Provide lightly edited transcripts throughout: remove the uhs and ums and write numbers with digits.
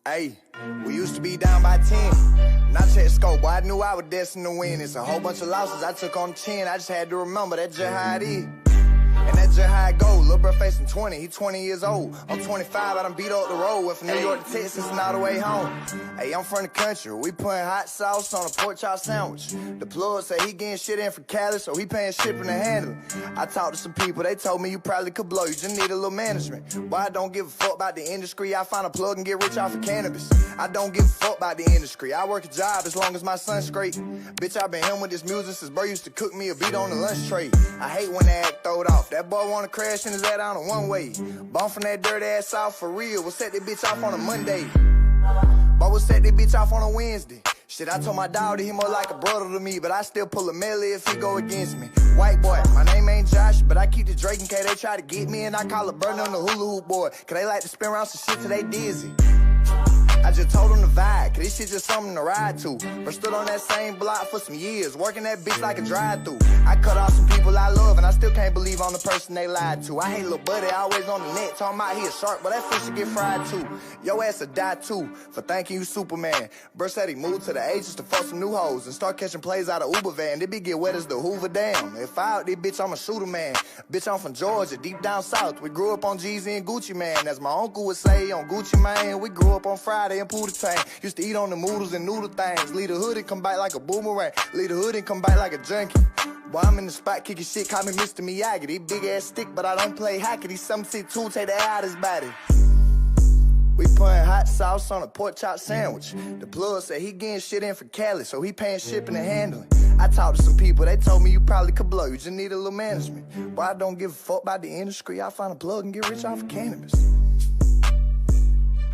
Hey, we used to be down by 10. Now check scope, boy, I knew I was destined to win. It's a whole bunch of losses I took on the chin. I just had to remember that just how it is. And that's just how it go. Lil' bro facing 20, he 20 years old. I'm 25, I done beat up the road. Went from New York to Texas and all the way home. Hey, I'm from the country. We putting hot sauce on a pork chop sandwich. The plug say he getting shit in from Cali, so he paying shipping and handling. I talked to some people, they told me you probably could blow. You just need a little management. Boy, I don't give a fuck about the industry. I find a plug and get rich off of cannabis. I don't give a fuck about the industry. I work a job as long as my son's straight. Bitch, I been him with this music since bro used to cook me a beat on the lunch tray. I hate when they act throwed off. That boy wanna crash in his head on a one-way. Bum from that dirty ass out for real. We'll set that bitch off on a Monday. But we'll set that bitch off on a Wednesday. Shit, I told my dog that he more like a brother to me, but I still pull a melee if he go against me. White boy, my name ain't Josh, but I keep the Drake in case they try to get me, and I call it burning on the hula hoop boy, cause they like to spin around some shit till they dizzy. I just told them to vibe, cause this shit just something to ride to. But stood on that same block for some years, working that bitch like a drive-thru. I cut off some people I love, and I still can't believe I'm the person they lied to. I hate little buddy, always on the net, talking about he a shark, but that fish should get fried too. Your ass will die too, for thanking you Superman. Bruh said he moved to the Ages to fuck some new hoes, and start catching plays out of Uber van. They be get wet as the Hoover Dam. If I out this bitch, I'm a shooter man. Bitch, I'm from Georgia, deep down south. We grew up on Jeezy and Gucci Man. As my uncle would say, on Gucci Man. We grew up on Friday and Pootie Tang. Used to eat on the noodles and noodle things. Leave the hood and come back like a boomerang. Leave the hood and come back like a junkie. Boy, I'm in the spot kicking shit, call me Mr. Miyagi. He big ass stick, but I don't play hockey. These 7'2", take the air out his body. We putting hot sauce on a pork chop sandwich. The plug said he getting shit in for Cali, so he paying shipping and handling. I talked to some people, they told me you probably could blow. You just need a little management. Boy, I don't give a fuck about the industry. I find a plug and get rich off of cannabis.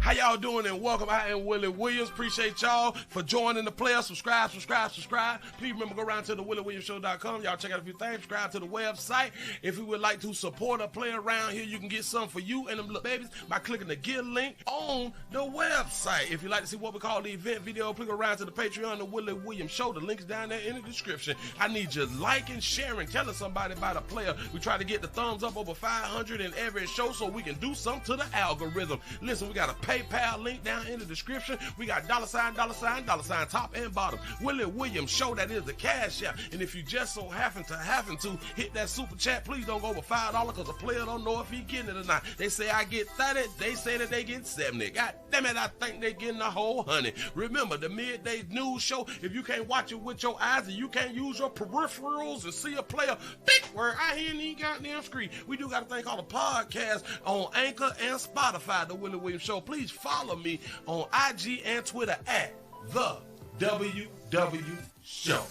How y'all doing and welcome. I am Willie Williams. Appreciate y'all for joining the player. Subscribe. Please remember, go around to the WillieWilliamsShow.com. Y'all check out a few things. Subscribe to the website. If you would like to support a player around here, you can get something for you and them little babies by clicking the Get link on the website. If you'd like to see what we call the event video, click around to the Patreon, the Willie Williams Show. The link is down there in the description. I need you liking, sharing, telling somebody about a player. We try to get the thumbs up over 500 in every show so we can do something to the algorithm. Listen, we got a PayPal link down in the description. We got $, top and bottom. Willie Williams Show, that is the cash app. And if you just so happen to hit that super chat, please don't go over $5 because the player don't know if he getting it or not. They say I get 30, they say that they get 70. God damn it, I think they getting a whole 100. Remember, the midday news show, if you can't watch it with your eyes and you can't use your peripherals and see a player, big word, I hear any goddamn screen. We do got a thing called a podcast on Anchor and Spotify, the Willie Williams Show. Please follow me on IG and Twitter at the WW Show.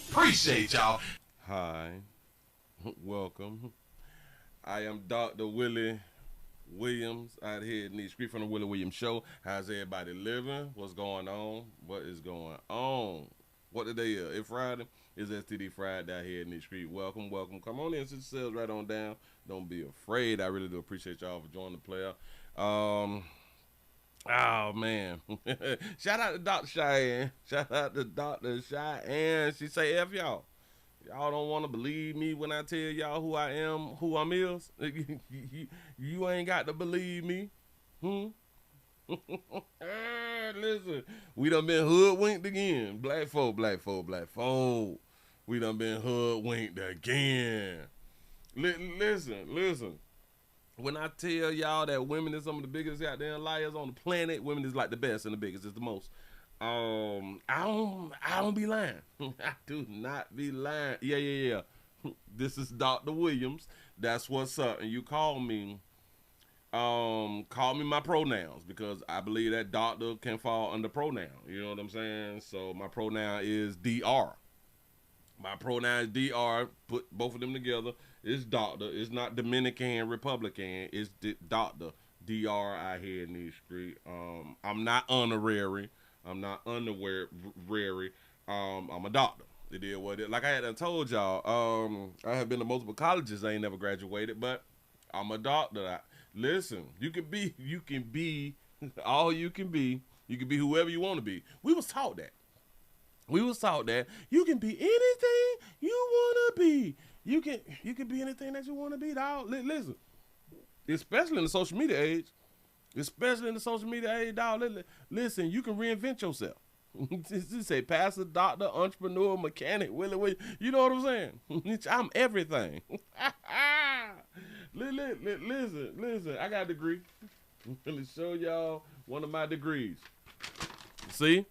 Appreciate y'all. Hi, welcome. I am Dr. Willie Williams out here in the street from the Willie Williams Show. How's everybody living? What's going on? What is going on? What today is? It's Friday. It's STD Friday out here in the street. Welcome. Come on in, sit yourselves right on down. Don't be afraid. I really do appreciate y'all for joining the player. Oh, man. Shout out to Dr. Cheyenne. Shout out to Dr. Cheyenne. She say, F y'all. Y'all don't want to believe me when I tell y'all who I am, who I'm is. You ain't got to believe me. Listen, we done been hoodwinked again. Black folk. We done been hoodwinked again. Listen. When I tell y'all that women is some of the biggest goddamn liars on the planet, women is like the best and the biggest is the most. I don't be lying. I do not be lying. Yeah. This is Dr. Williams. That's what's up. And you call me my pronouns because I believe that doctor can fall under pronoun. You know what I'm saying? So my pronoun is DR. My pronoun is DR. Put both of them together. It's doctor. It's not Dominican Republican. It's doctor. DR out here in the street. I'm not honorary. I'm not honorary. I'm a doctor. It is what it is. Like I had told y'all, I have been to multiple colleges. I ain't never graduated, but I'm a doctor. Listen, you can be all you can be. You can be whoever you want to be. We was taught that you can be anything you want to be. You can be anything that you want to be, dog. Listen, especially in the social media age, especially in the social media age, dog. Listen, you can reinvent yourself. You say pastor, doctor, entrepreneur, mechanic, Willie. You know what I'm saying? I'm everything. Listen. I got a degree. Let me show y'all one of my degrees. See?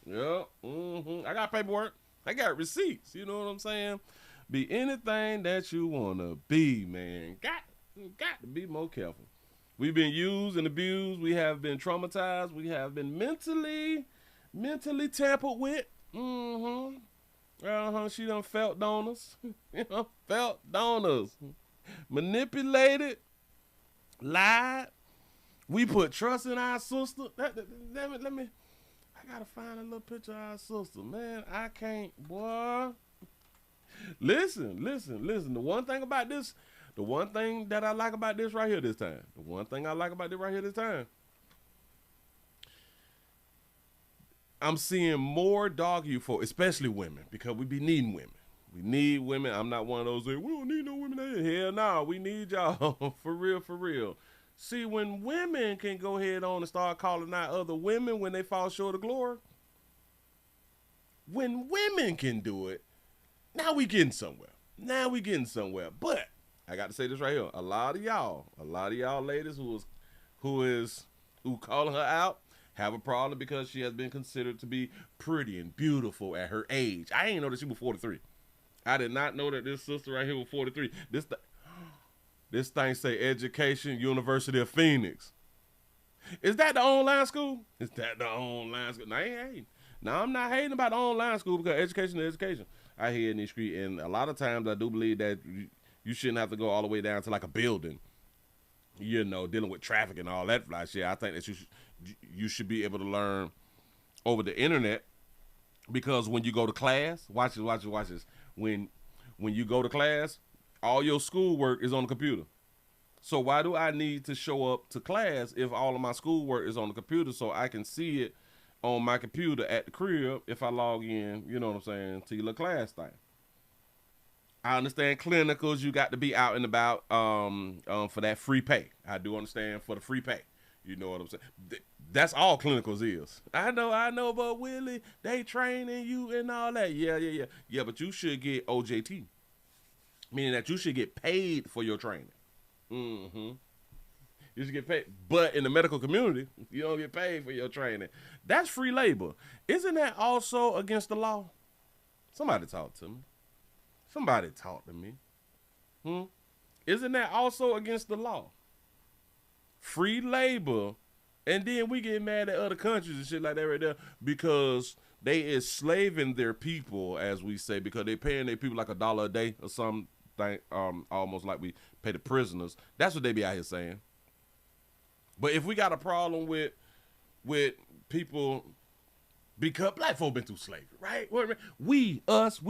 Yeah. I got paperwork. I got receipts. You know what I'm saying? Be anything that you wanna be, man. Got to be more careful. We've been used and abused. We have been traumatized. We have been mentally tampered with. She done felt on us. Manipulated. Lied. We put trust in our sister. Damn it, I gotta find a little picture of our sister. Man, I can't, boy. Listen. The one thing that I like about this right here this time. I'm seeing more dog you for, especially women, because we be needing women. We need women. I'm not one of those that, we don't need no women out here. Hell no, we need y'all. For real. See, when women can go ahead on and start calling out other women when they fall short of glory, when women can do it, now we getting somewhere. But I got to say this right here. A lot of y'all ladies who calling her out have a problem because she has been considered to be pretty and beautiful at her age. I ain't know that she was 43. I did not know that this sister right here was 43. This thing say Education, University of Phoenix. Is that the online school? Now, I'm not hating about the online school because education is education. I hear in these streets, and a lot of times I do believe that you shouldn't have to go all the way down to like a building, dealing with traffic and all that fly shit. I think that you should be able to learn over the internet, because when you go to class, watch this. When you go to class, all your schoolwork is on the computer. So why do I need to show up to class if all of my schoolwork is on the computer so I can see it on my computer at the crib if I log in, you know what I'm saying, to your little class thing? I understand clinicals, you got to be out and about for that free pay. I do understand for the free pay. You know what I'm saying? That's all clinicals is. I know, but Willie, they training you and all that. Yeah, but you should get OJT. Meaning that you should get paid for your training. You should get paid. But in the medical community, you don't get paid for your training. That's free labor. Isn't that also against the law? Somebody talk to me. Isn't that also against the law? Free labor. And then we get mad at other countries and shit like that right there because they enslaving their people, as we say, because they paying their people like $1 a day or something. Almost like we pay the prisoners. That's what they be out here saying. But if we got a problem with people, because black folk been through slavery, right? We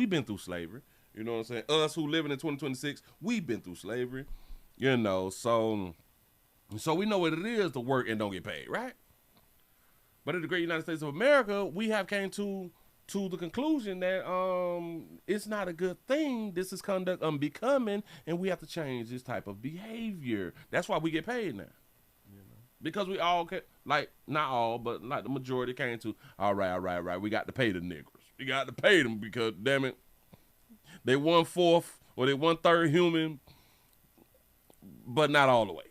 been through slavery. You know what I'm saying? Us who living in 2026, we been through slavery. So we know what it is to work and don't get paid, right? But in the great United States of America, we have came to the conclusion that it's not a good thing. This is conduct unbecoming, and we have to change this type of behavior. That's why we get paid now. Because we all, like, not all, but like the majority came to, all right, we got to pay the niggers. We got to pay them because, damn it, they 1/4 or they 1/3 human, but not all the way.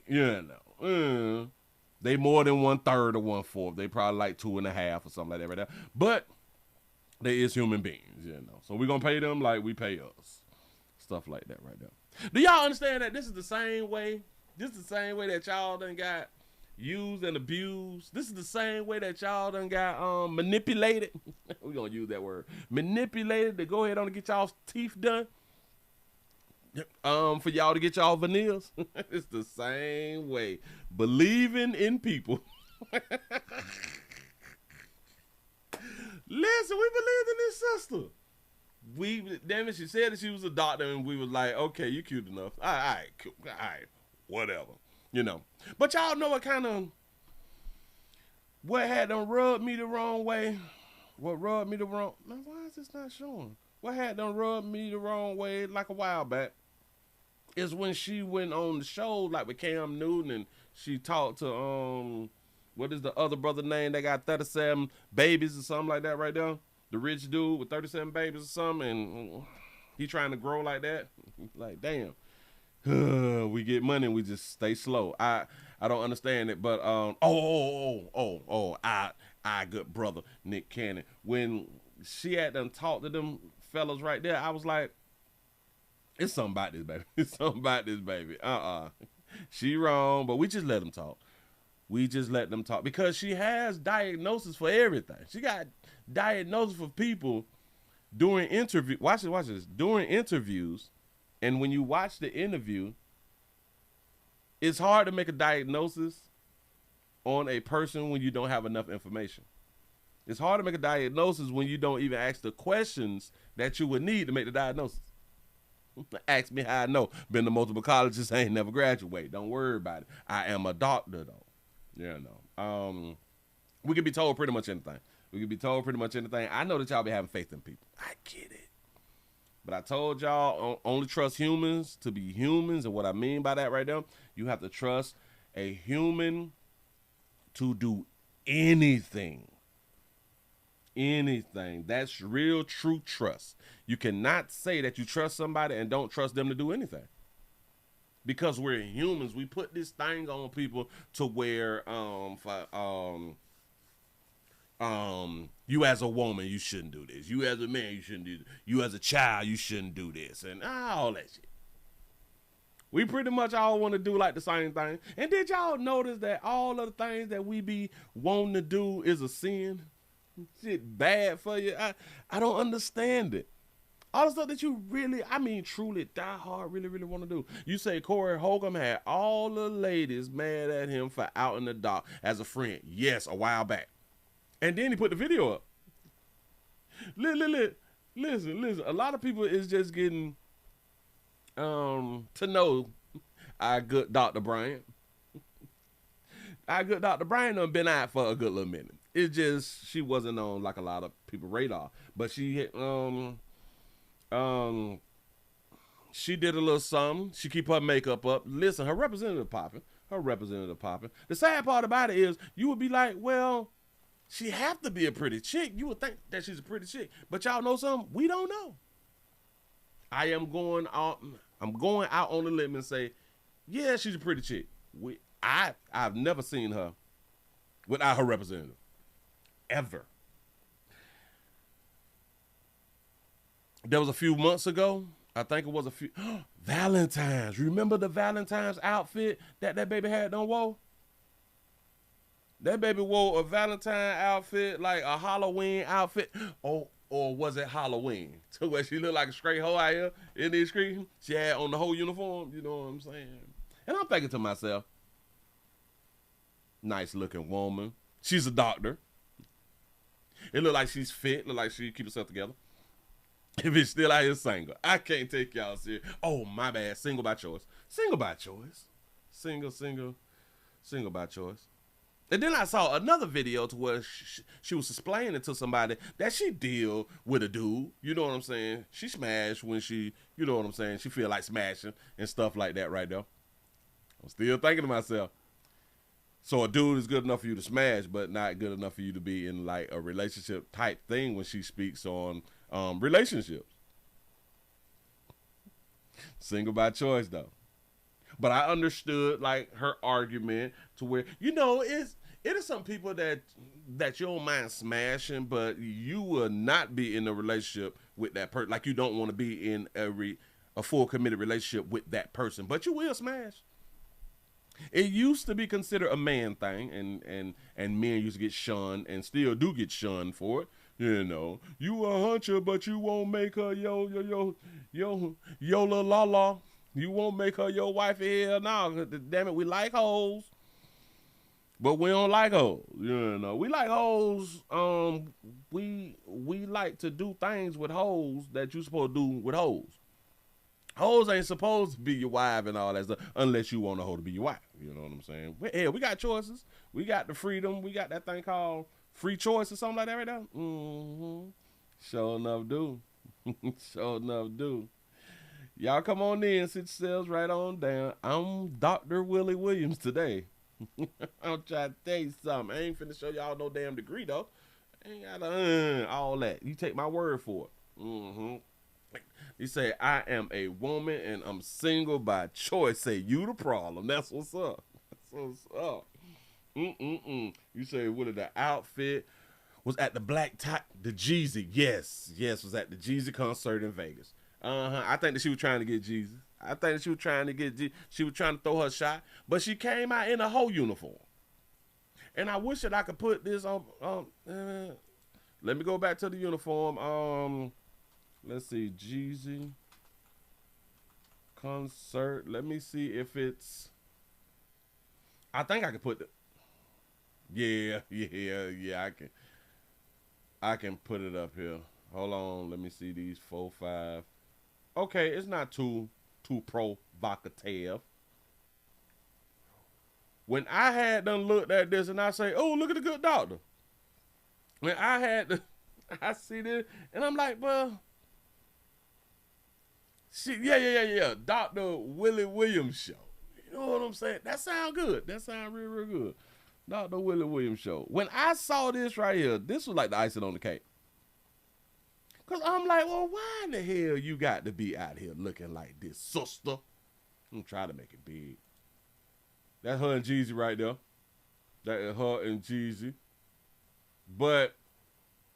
They more than 1/3 or 1/4. They probably like 2.5 or something like that right there. But they is human beings, So we're going to pay them like we pay us. Stuff like that right there. Do y'all understand that this is the same way? This is the same way that y'all done got used and abused. This is the same way that y'all done got manipulated. We're going to use that word. Manipulated to go ahead on and get y'all's teeth done. For y'all to get y'all veneers. It's the same way. Believing in people. Listen, we believed in this sister. Damn it, she said that she was a doctor, and we was like, okay, you cute enough. All right, cool. All right, whatever. But y'all know what had them rubbed me the wrong way? What rubbed me the wrong? Man, why is this not showing? What had them rubbed me the wrong way like a while back? is when she went on the show, like with Cam Newton, and she talked to, what is the other brother name that got 37 babies or something like that right there? The rich dude with 37 babies or something, and he trying to grow like that. Like, damn. We get money and we just stay slow. I don't understand it, but I good brother Nick Cannon. When she had done talked to them fellas right there, I was like, it's something about this baby. It's something about this baby. She wrong, but we just let them talk. We just let them talk because she has diagnosis for everything. She got diagnosis for people during interview. Watch this. During interviews. And when you watch the interview, it's hard to make a diagnosis on a person when you don't have enough information. It's hard to make a diagnosis when you don't even ask the questions that you would need to make the diagnosis. Ask me how I know. Been to multiple colleges, ain't never graduate. Don't worry about it. I am a doctor, though. You know. We can be told pretty much anything. I know that y'all be having faith in people. I get it. But I told y'all, only trust humans to be humans. And what I mean by that right now, you have to trust a human to do anything. Anything. That's real, true trust. You cannot say that you trust somebody and don't trust them to do anything. Because we're humans, we put this thing on people to where, you as a woman, you shouldn't do this. You as a man, you shouldn't do this. You as a child, you shouldn't do this. And all that shit. We pretty much all want to do like the same thing. And did y'all notice that all of the things that we be wanting to do is a sin? Shit bad for you. I don't understand it. All the stuff that you really, truly die hard, really, really want to do. You say Corey Holcomb had all the ladies mad at him for out in the dark as a friend. Yes, a while back. And then he put the video up. Listen. A lot of people is just getting to know our good Dr. Bryant. Our good Dr. Bryant done been out for a good little minute. It's just she wasn't on like a lot of people's radar. But she did a little something. She keep her makeup up. Listen, her representative popping. The sad part about it is you would be like, well, she have to be a pretty chick. You would think that she's a pretty chick. But y'all know something? We don't know. I'm going out on the limb and say, yeah, she's a pretty chick. I've never seen her without her representative. Ever. There was a few months ago, I think it was a few, Valentine's. Remember the Valentine's outfit that baby had on wore? That baby wore a Valentine outfit, like a Halloween outfit. Or was it Halloween? To where she looked like a straight hoe out here in the street. She had on the whole uniform, you know what I'm saying? And I'm thinking to myself, nice looking woman. She's a doctor. It look like she's fit, look like she keep herself together. If it's still out here single, I can't take y'all serious. Oh, my bad. Single by choice. Single by choice. Single by choice. And then I saw another video to where she was explaining to somebody that she deal with a dude. You know what I'm saying? She smashed when she, you know what I'm saying? She feel like smashing and stuff like that right there. I'm still thinking to myself. So a dude is good enough for you to smash, but not good enough for you to be in like a relationship type thing when she speaks on relationships. Single by choice though. But I understood like her argument to where, you know, it is some people that you don't mind smashing, but you will not be in a relationship with that person. Like you don't want to be in a full committed relationship with that person, but you will smash. It used to be considered a man thing, and men used to get shunned and still do get shunned for it. You know, you a huncher, but you won't make her yo la la la. You won't make her your wifey. Hell no. Damn it, we like hoes. But we don't like hoes. You know, we like hoes. We like to do things with hoes that you supposed to do with hoes. Hoes ain't supposed to be your wife and all that stuff unless you want a hoe to be your wife. You know what I'm saying? Hell, we got choices. We got the freedom. We got that thing called free choice or something like that right now. Mm-hmm. Sure enough do. Sure enough do. Y'all come on in, sit yourselves right on down. I'm Dr. Willie Williams today. I'm trying to tell you something. I ain't finna show y'all no damn degree, though. I ain't got all that. You take my word for it. Mm-hmm. He say, I am a woman and I'm single by choice. Say, you the problem. That's what's up. That's what's up. You say, what are the outfit? Was at the Black Tie, the Jeezy. Yes, was at the Jeezy concert in Vegas. I think that she was trying to get Jesus. I think that she was trying to get she was trying to throw her shot, but she came out in a whole uniform. And I wish that I could put this on. Let me go back to the uniform. Let's see, Jeezy concert. Let me see if it's. I think I can put the. Yeah. I can put it up here. Hold on, let me see these 4, 5. Okay, it's not too provocative. When I had done looked at this and I say, oh, look at the good doctor. When I see this and I'm like, well, yeah. Dr. Willie Williams show. You know what I'm saying? That sound good. That sound real good. Dr. Willie Williams show. When I saw this right here, this was like the icing on the cake. Because I'm like, well, why in the hell you got to be out here looking like this, sister? I'm trying to make it big. That's her and Jeezy right there. That is her and Jeezy. But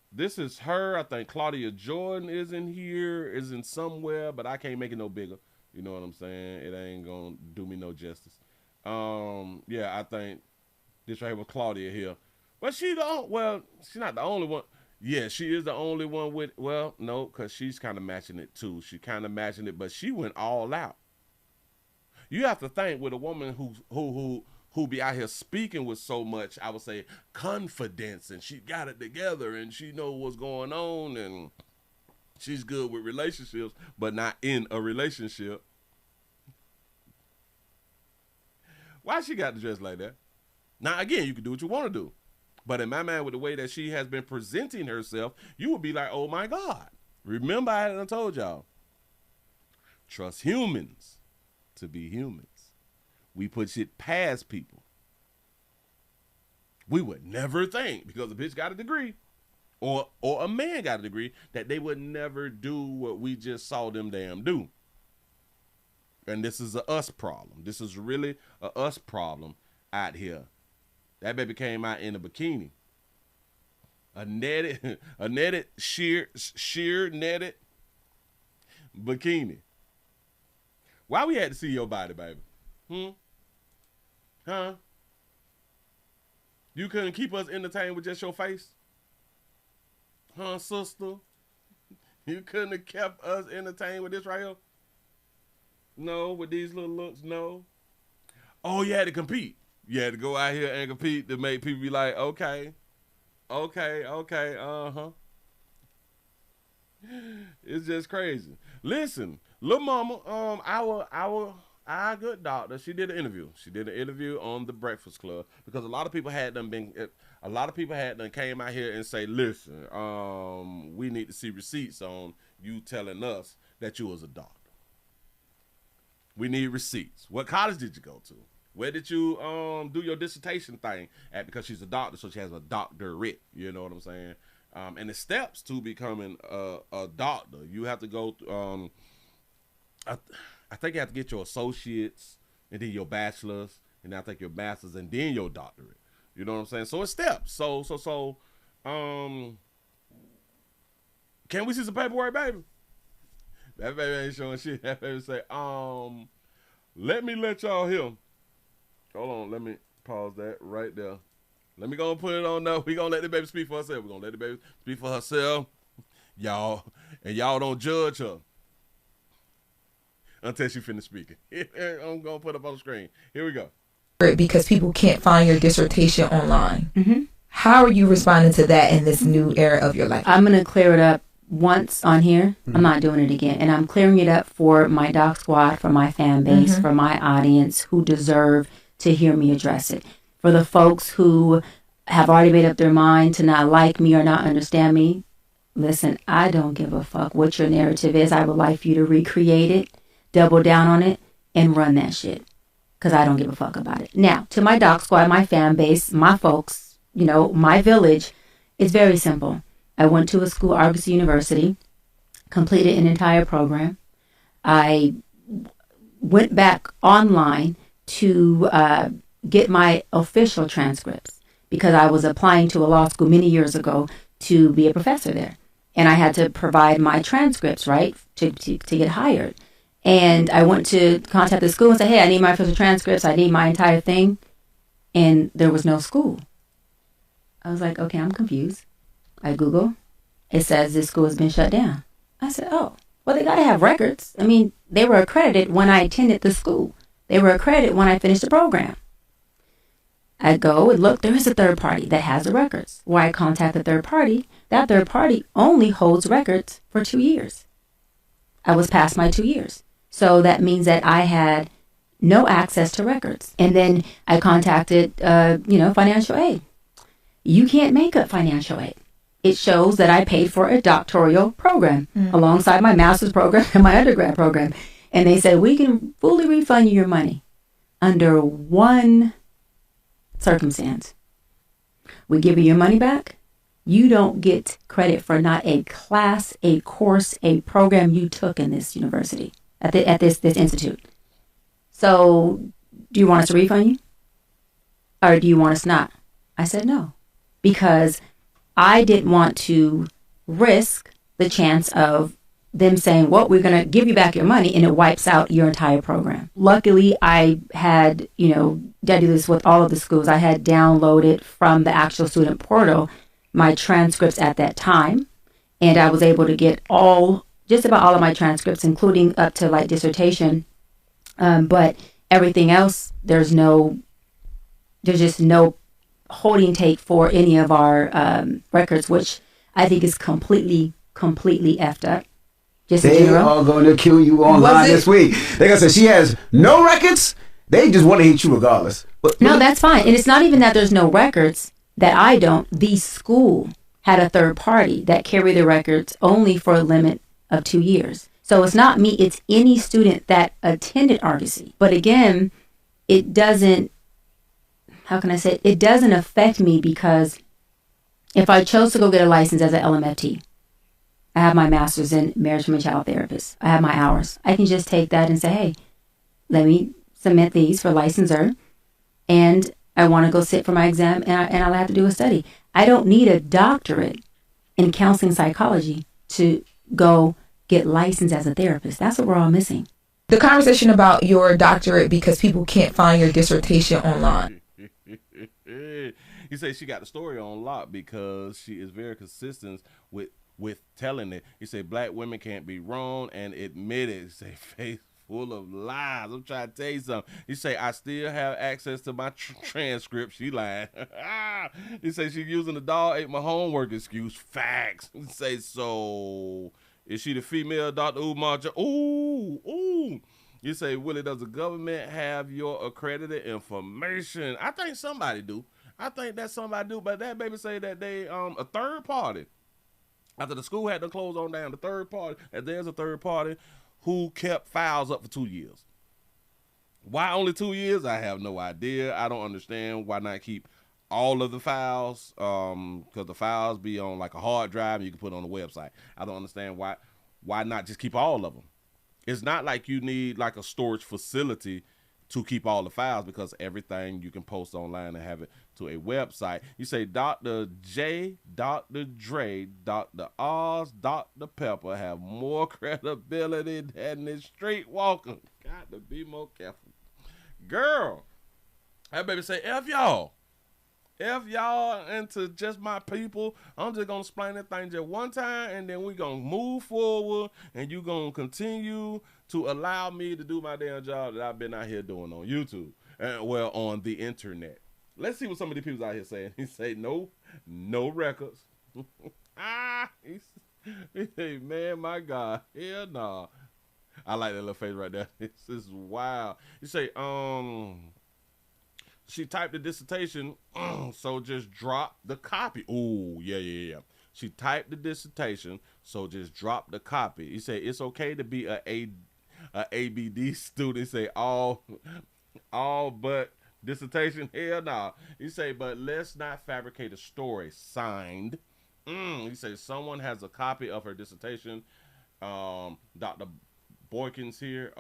this is her. I think Claudia Jordan is in here, is in somewhere, but I can't make it no bigger. You know what I'm saying? It ain't going to do me no justice. Yeah, I think this right here with Claudia here. But she's not the only one. Yeah, she is the only one with, well, no, because she's kind of matching it too. She kind of matching it, but she went all out. You have to think with a woman who be out here speaking with so much, I would say, confidence, and she got it together, and she know what's going on, and she's good with relationships, but not in a relationship. Why she got to dress like that? Now, again, you can do what you want to do. But in my mind, with the way that she has been presenting herself, you would be like, oh, my God. Remember, I had told y'all, trust humans to be humans. We put shit past people. We would never think, because a bitch got a degree, or a man got a degree, that they would never do what we just saw them damn do. And this is a us problem. This is really a us problem out here. That baby came out in a bikini. A netted, sheer netted bikini. Why we had to see your body, baby? Huh? You couldn't keep us entertained with just your face? Huh, sister? You couldn't have kept us entertained with this right here? No, with these little looks, no. Oh, you had to compete. You had to go out here and compete to make people be like, okay, uh-huh. It's just crazy. Listen, Lil Mama, our good doctor, she did an interview. She did an interview on the Breakfast Club, because a lot of people had done came out here and say, listen, we need to see receipts on you telling us that you was a doctor. We need receipts. What college did you go to? Where did you do your dissertation thing at? Because she's a doctor, so she has a doctorate. You know what I'm saying? And the steps to becoming a doctor, you have to go. I think you have to get your associates, and then your bachelor's, and then I think your master's, and then your doctorate. You know what I'm saying? So it's steps. So can we see some paperwork, baby? That baby ain't showing shit. That baby say, let me let y'all hear. Hold on, let me pause that right there. Let me go and put it on now. We gonna let the baby speak for herself. We're gonna let the baby speak for herself. Y'all don't judge her until she finished speaking. I'm gonna put it up on the screen. Here we go. Because people can't find your dissertation online. Mm-hmm. How are you responding to that in this new era of your life? I'm going to clear it up once on here. I'm not doing it again. And I'm clearing it up for my doc squad, for my fan base, for my audience who deserve to hear me address it. For the folks who have already made up their mind to not like me or not understand me, listen, I don't give a fuck what your narrative is. I would like for you to recreate it. double down on it and run that shit. Because I don't give a fuck about it. Now, to my doc squad, my fan base, my folks, you know, my village, it's very simple. I went to a school, Argosy University, completed an entire program. I went back online to get my official transcripts because I was applying to a law school many years ago to be a professor there. And I had to provide my transcripts, right, to get hired. And I went to contact the school and say, hey, I need my official transcripts. I need my entire thing. And there was no school. I was like, okay, I'm confused. I Google. It says this school has been shut down. I said, oh, well, they got to have records. I mean, they were accredited when I attended the school. They were accredited when I finished the program. I go and look, there is a third party that has the records. Why I contact the third party? That third party only holds records for 2 years. I was past my 2 years. So that means that I had no access to records. And then I contacted, financial aid. You can't make up financial aid. It shows that I paid for a doctoral program alongside my master's program and my undergrad program. And they said, we can fully refund you your money under one circumstance. We give you your money back. You don't get credit for not a class, a course, a program you took in this university, at this institute. So do you want us to refund you? Or do you want us not? I said no. Because I didn't want to risk the chance of them saying, well, we're going to give you back your money, and it wipes out your entire program. Luckily, I had, I do this with all of the schools. I had downloaded from the actual student portal my transcripts at that time, and I was able to get just about all of my transcripts, including up to like dissertation. But everything else, there's just no holding take for any of our records, which I think is completely effed up. They are going to kill you online this week. They're going to say she has no records. They just want to hit you regardless. No, that's fine. And it's not even that there's no records that I don't. The school had a third party that carried the records only for a limit of 2 years. So it's not me. It's any student that attended Argosy. But again, it doesn't, how can I say it? It doesn't affect me because if I chose to go get a license as an LMFT, I have my master's in marriage and child therapist. I have my hours. I can just take that and say, hey, let me submit these for licensure, and I want to go sit for my exam, and I'll have to do a study. I don't need a doctorate in counseling psychology to go get licensed as a therapist. That's what we're all missing. The conversation about your doctorate because people can't find your dissertation online. You say she got the story on lock because she is very consistent with telling it. You say black women can't be wrong and admit it. You say face full of lies. I'm trying to tell you something. You say I still have access to my transcript. She lying. You say she using the dog ate my homework excuse. Facts. You say so. Is she the female Dr. Umar? Ooh. You say, Willie, does the government have your accredited information? I think somebody do. I think that somebody do, but that baby say that they a third party. After the school had to close on down, there's a third party who kept files up for 2 years. Why only 2 years? I have no idea. I don't understand why not keep all of the files, because the files be on like a hard drive and you can put it on the website. I don't understand why not just keep all of them. It's not like you need like a storage facility to keep all the files, because everything you can post online and have it to a website. You say Dr. J, Dr. Dre, Dr. Oz, Dr. Pepper have more credibility than the street walker. Got to be more careful. Girl, that baby say, F y'all into just my people. I'm just going to explain that thing just one time, and then we going to move forward, and you going to continue to allow me to do my damn job that I've been out here doing on YouTube, on the internet. Let's see what some of the people out here saying. He say, no records. He say, man, my God, hell nah. I like that little face right there. This is wild. You say, she typed the dissertation, so just drop the copy. Ooh, yeah. She typed the dissertation, so just drop the copy. You say it's okay to be a a ABD student say all but dissertation. Hell no. He say, but let's not fabricate a story. Signed. He says someone has a copy of her dissertation. Dr. Boykins here.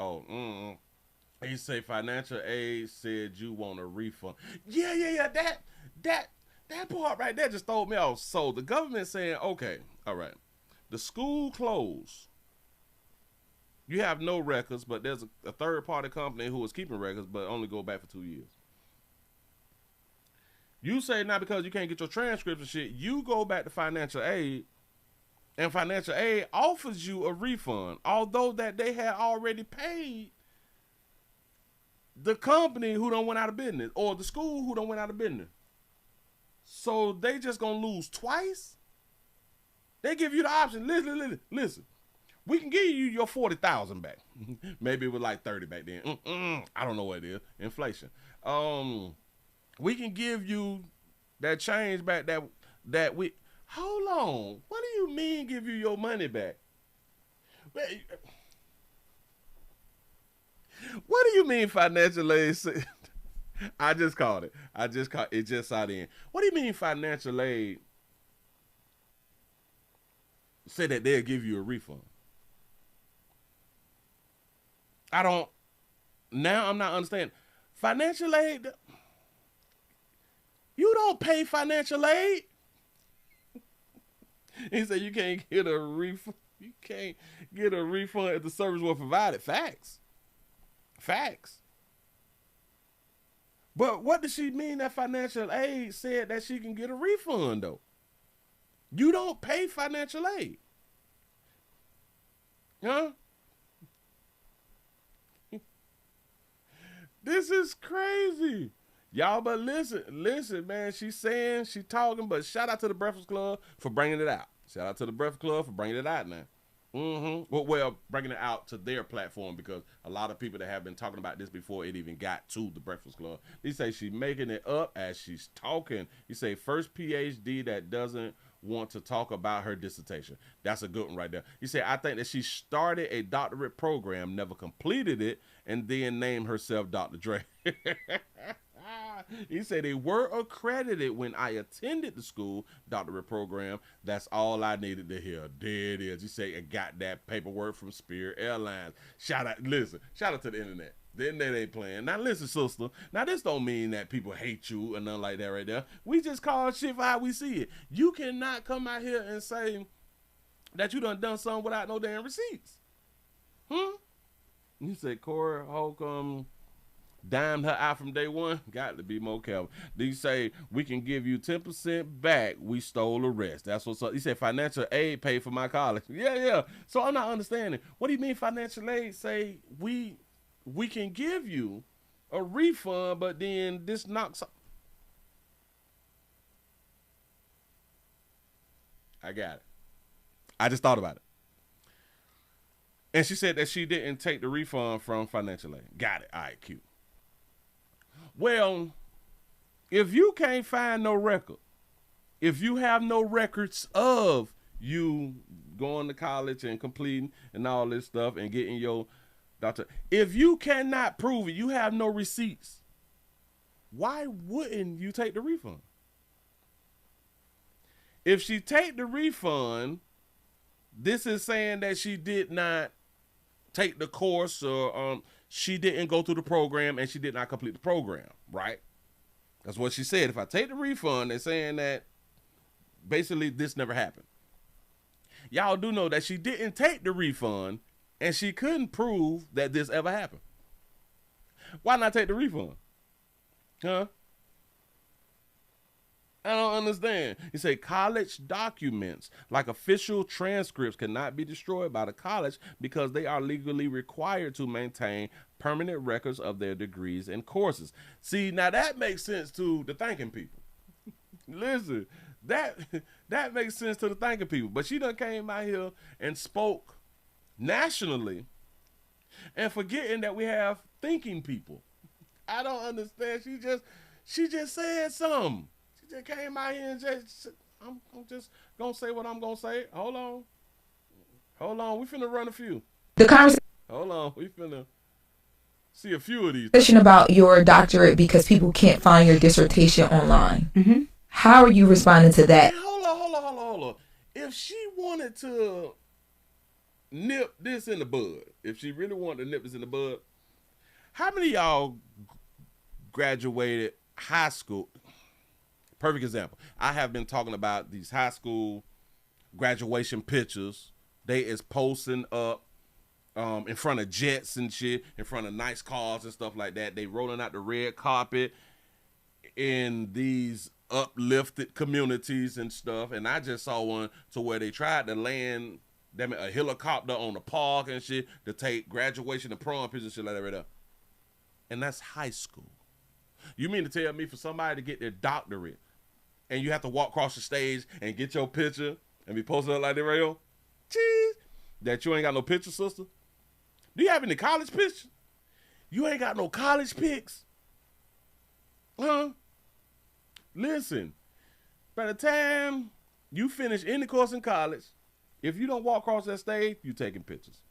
He say financial aid said you want a refund. Yeah. That part right there just throw me off. So the government saying, okay, all right, the school closed. You have no records, but there's a third party company who is keeping records, but only go back for 2 years. You say now because you can't get your transcripts and shit, you go back to financial aid, and financial aid offers you a refund, although that they had already paid the company who done went out of business, or the school who done went out of business. So they just gonna lose twice? They give you the option. Listen. We can give you your 40,000 back. Maybe it was like 30 back then. I don't know what it is. Inflation. We can give you that change back that we. Hold on. What do you mean give you your money back? What do you mean financial aid? I just called it. It just out in. What do you mean financial aid say that they'll give you a refund? I'm not understanding. Financial aid, you don't pay financial aid. He said you can't get a refund. You can't get a refund if the service was provided. Facts. But what does she mean that financial aid said that she can get a refund, though? You don't pay financial aid. Huh? This is crazy. Y'all, but listen, man. She's talking, but shout out to the Breakfast Club for bringing it out. Shout out to the Breakfast Club for bringing it out now. Well, bringing it out to their platform, because a lot of people that have been talking about this before it even got to the Breakfast Club. They say she's making it up as she's talking. You say first PhD that doesn't want to talk about her dissertation. That's a good one right there. You say, I think that she started a doctorate program, never completed it, and then named herself Dr. Dre. He said they were accredited when I attended the school doctorate program. That's all I needed to hear. There it is. He said I got that paperwork from Spirit Airlines. Shout out to the internet. The internet ain't playing. Now listen, sister. Now this don't mean that people hate you or nothing like that right there. We just call shit for how we see it. You cannot come out here and say that you done something without no damn receipts. You say Corey Holcomb dimed her out from day one. Got to be more careful. Then you say we can give you 10% back. We stole the rest. That's what's up. He said financial aid paid for my college. Yeah. So I'm not understanding. What do you mean financial aid say we can give you a refund, but then this knocks up? I got it. I just thought about it. And she said that she didn't take the refund from financial aid. Got it. All right, cute. Well, if you can't find no record, if you have no records of you going to college and completing and all this stuff and getting your doctor, if you cannot prove it, you have no receipts, why wouldn't you take the refund? If she take the refund, this is saying that she did not take the course, or she didn't go through the program and she did not complete the program, right? That's what she said. If I take the refund, they're saying that basically this never happened. Y'all do know that she didn't take the refund and she couldn't prove that this ever happened. Why not take the refund? Huh? I don't understand. You say college documents like official transcripts cannot be destroyed by the college because they are legally required to maintain permanent records of their degrees and courses. See, now that makes sense to the thinking people. Listen, that makes sense to the thinking people. But she done came out here and spoke nationally and forgetting that we have thinking people. I don't understand. She just said something. She just came out here and I'm just gonna say what I'm gonna say. Hold on. We finna run a few. The conversation Hold on. We finna see a few of these. Question about your doctorate because people can't find your dissertation online. Mm-hmm. How are you responding to that? Hey, hold on. If she wanted to nip this in the bud, if she really wanted to nip this in the bud, how many of y'all graduated high school? Perfect example. I have been talking about these high school graduation pictures. They is posting up in front of jets and shit, in front of nice cars and stuff like that. They rolling out the red carpet in these uplifted communities and stuff. And I just saw one to where they tried to land a helicopter on the park and shit to take graduation and prom pictures and shit like that right up. And that's high school. You mean to tell me for somebody to get their doctorate and you have to walk across the stage and get your picture and be posted up like that right here? Jeez. That you ain't got no picture, sister? Do you have any college pictures? You ain't got no college pics? Huh? Listen, by the time you finish any course in college, if you don't walk across that stage, you taking pictures.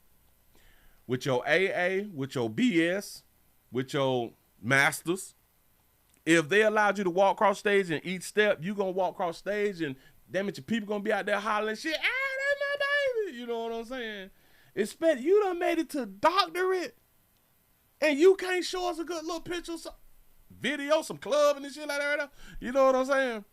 With your AA, with your BS, with your masters. If they allowed you to walk across stage and each step, you going to walk across stage and damn it, your people going to be out there hollering shit. That's my baby. You know what I'm saying? Expect you done made it to doctorate and you can't show us a good little picture, some video, some club and shit like that right now. You know what I'm saying?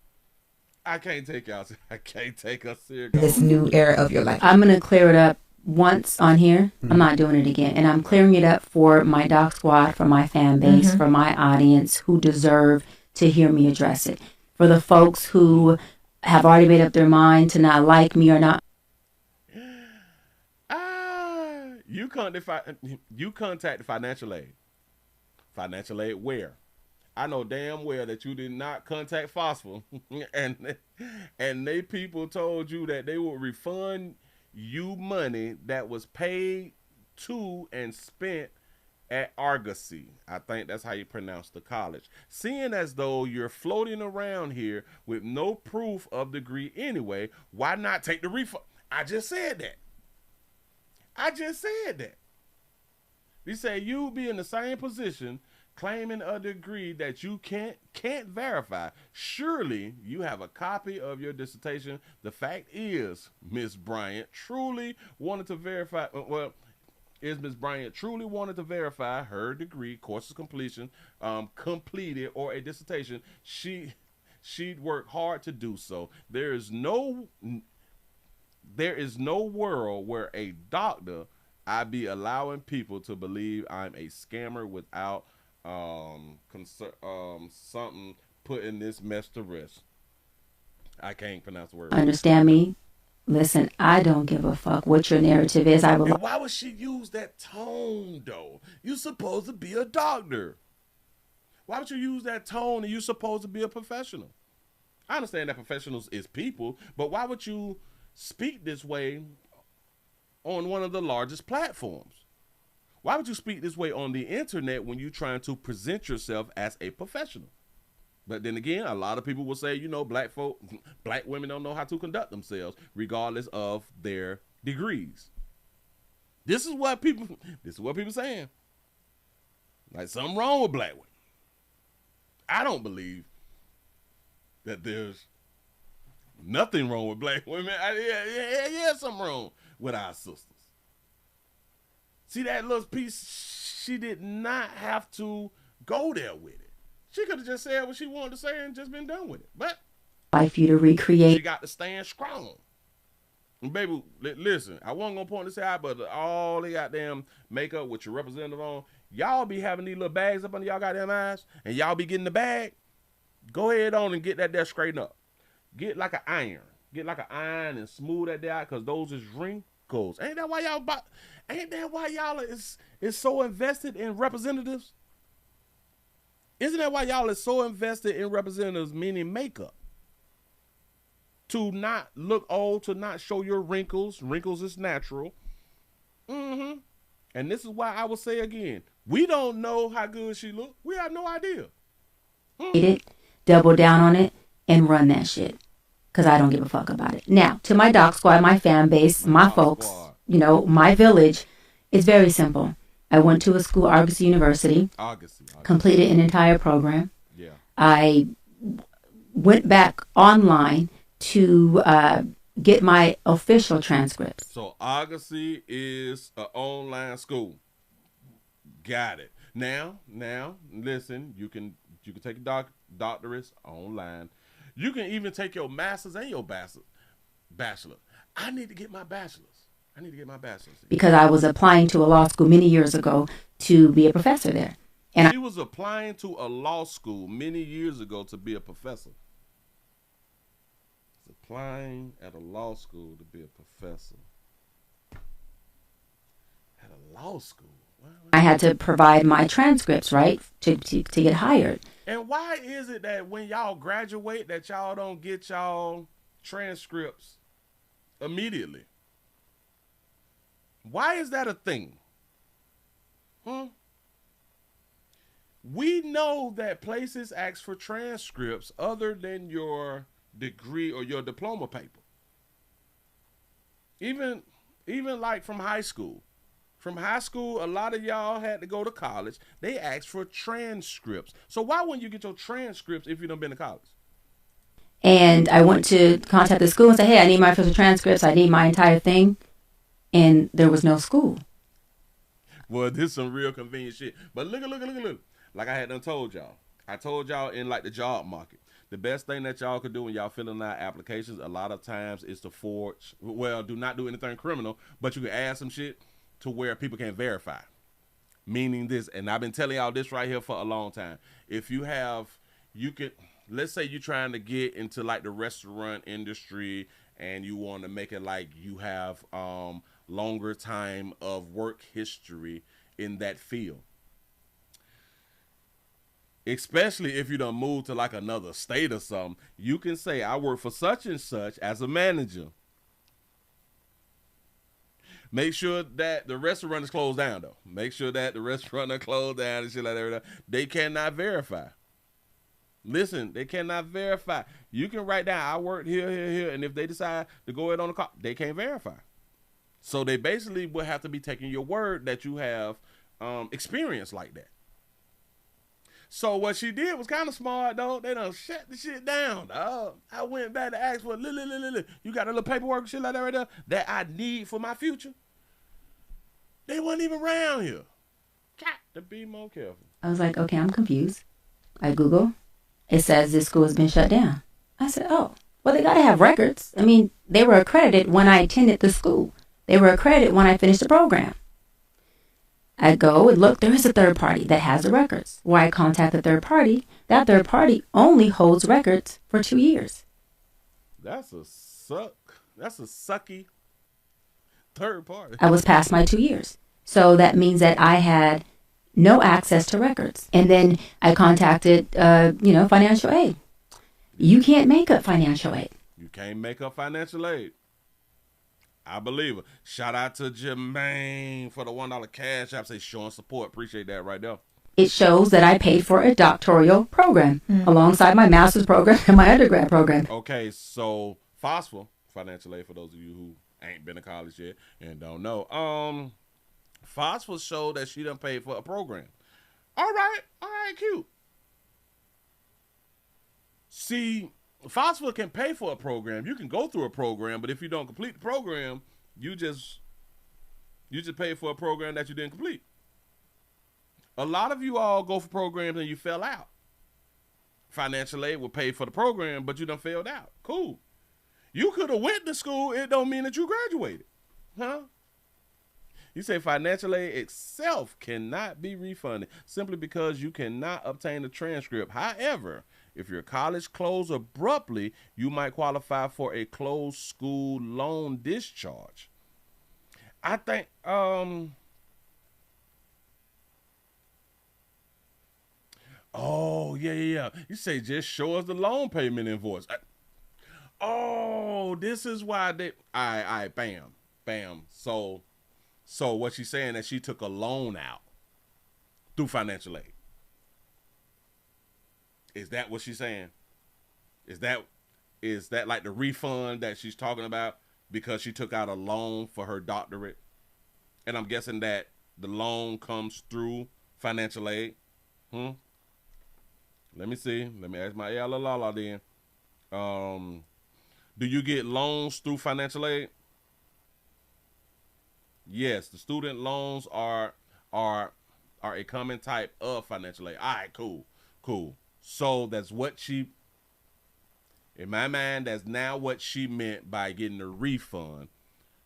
I can't take y'all. I can't take us serious. This new era of your life. I'm going to clear it up once on here. I'm not doing it again. And I'm clearing it up for my doc squad, for my fan base, for my audience who deserve to hear me address it. For the folks who have already made up their mind to not like me or not. You contacted financial aid. Financial aid where? I know damn well that you did not contact Phosphor, and they people told you that they would refund you money that was paid to and spent at Argosy. I think that's how you pronounce the college. Seeing as though you're floating around here with no proof of degree anyway, why not take the refund? I just said that. They say you be in the same position claiming a degree that you can't verify. Surely you have a copy of your dissertation. The fact is, Miss Bryant truly wanted to verify, Miss Bryant truly wanted to verify her degree, courses completion, completed, or a dissertation, she'd work hard to do so. There is no world where a doctor I'd be allowing people to believe I'm a scammer without something putting this mess to rest. I can't pronounce the word. Understand me? Listen, I don't give a fuck what your narrative is. And why would she use that tone, though? You're supposed to be a doctor. Why would you use that tone and you're supposed to be a professional? I understand that professionals is people, but why would you speak this way on one of the largest platforms? Why would you speak this way on the internet when you're trying to present yourself as a professional? But then again, a lot of people will say, black women don't know how to conduct themselves regardless of their degrees. This is what people saying. Like something wrong with black women. I don't believe that there's nothing wrong with black women. Yeah, something wrong with our sisters. See that little piece, she did not have to go there with it. She could have just said what she wanted to say and just been done with it. But for you to recreate, she got to stand strong. And baby, listen, I wasn't going to point this out, but all the goddamn makeup with your representative on, y'all be having these little bags up under y'all goddamn eyes, and y'all be getting the bag. Go ahead on and get that there straightened up. Get like an iron. Get like an iron and smooth that there out, because those is wrinkles. Ain't that why y'all is so invested in representatives? Isn't that why y'all is so invested in representatives, meaning makeup? To not look old, to not show your wrinkles. Wrinkles is natural. And this is why I will say again, we don't know how good she look. We have no idea. Double down on it, and run that shit. Because I don't give a fuck about it. Now, to my doc squad, my fan base, my folks, my village, It's very simple. I went to a school, Argosy University, August. completed an entire program. Yeah. I went back online to get my official transcripts. So Augusty is an online school. Got it. Now, listen. You can take a doctorates online. You can even take your master's and your bachelor. I need to get my bachelor's. Because I was applying to a law school many years ago to be a professor there. And she was applying to a law school many years ago to be a professor. Applying at a law school to be a professor. At a law school. I had to provide my transcripts, right, to get hired. And why is it that when y'all graduate that y'all don't get y'all transcripts immediately? Why is that a thing? We know that places ask for transcripts other than your degree or your diploma paper. Even like from high school. From high school, a lot of y'all had to go to college. They asked for transcripts. So why wouldn't you get your transcripts if you done been to college? And I went to contact the school and say, hey, I need my official transcripts. I need my entire thing. And there was no school. Well, this is some real convenient shit. But look. Like I had done told y'all. I told y'all in like the job market. The best thing that y'all could do when y'all filling out applications a lot of times is to forge. Well, do not do anything criminal, but you can add some shit to where people can verify. Meaning this, and I've been telling y'all this right here for a long time. If you could, let's say you're trying to get into like the restaurant industry and you want to make it like you have longer time of work history in that field. Especially if you done move to like another state or something, you can say, I work for such and such as a manager. Make sure that the restaurant is closed down, though. Make sure that the restaurant is closed down and shit like that. They cannot verify. Listen, they cannot verify. You can write down, I worked here, and if they decide to go ahead on the call, they can't verify. So they basically will have to be taking your word that you have experience like that. So what she did was kind of smart, though. They done shut the shit down, dog. I went back to ask for, you got a little paperwork and shit like that right there that I need for my future? They wasn't even around here. Got to be more careful. I was like, okay, I'm confused. I Google. It says this school has been shut down. I said, oh, well, they got to have records. I mean, they were accredited when I attended the school. They were accredited when I finished the program. I go and look, there is a third party that has the records. Why I contact the third party, that third party only holds records for 2 years. That's a sucky third party. I was past my 2 years. So that means that I had no access to records. And then I contacted, financial aid. You can't make up financial aid. You can't make up financial aid. I believe it. Shout out to Jermaine for the $1 cash app. Say showing support. Appreciate that right there. It shows that I paid for a doctoral program alongside my master's program and my undergrad program. Okay, so FOSFA, financial aid for those of you who ain't been to college yet and don't know. FOSFA showed that she done paid for a program. All right, cute. See, FOSFA can pay for a program. You can go through a program, but if you don't complete the program, you just pay for a program that you didn't complete. A lot of you all go for programs and you fell out. Financial aid will pay for the program, but you done failed out. Cool. You could have went to school. It don't mean that you graduated. Huh? You say financial aid itself cannot be refunded simply because you cannot obtain a transcript. However, if your college closed abruptly, you might qualify for a closed school loan discharge. I think, oh, yeah. You say just show us the loan payment invoice. This is why they, bam. So what she's saying that she took a loan out through financial aid. Is that what she's saying? Is that like the refund that she's talking about because she took out a loan for her doctorate? And I'm guessing that the loan comes through financial aid. Let me see. Let me ask my la then. Do you get loans through financial aid? Yes, the student loans are a common type of financial aid. All right, cool. So that's what she, in my mind, that's now what she meant by getting a refund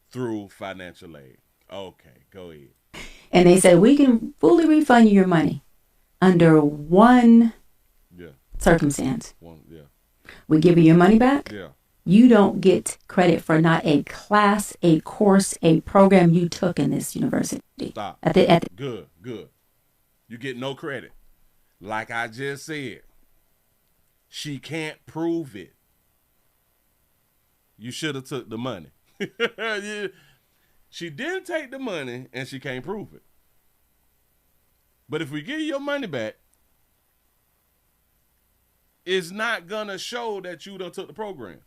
through financial aid. Okay, go ahead. And they said, we can fully refund you your money under one circumstance. We give you your money back. Yeah. You don't get credit for not a class, a course, a program you took in this university. Stop. Good. You get no credit. Like I just said, she can't prove it. You should have took the money. She didn't take the money, and she can't prove it. But if we give you your money back, it's not going to show that you done took the program.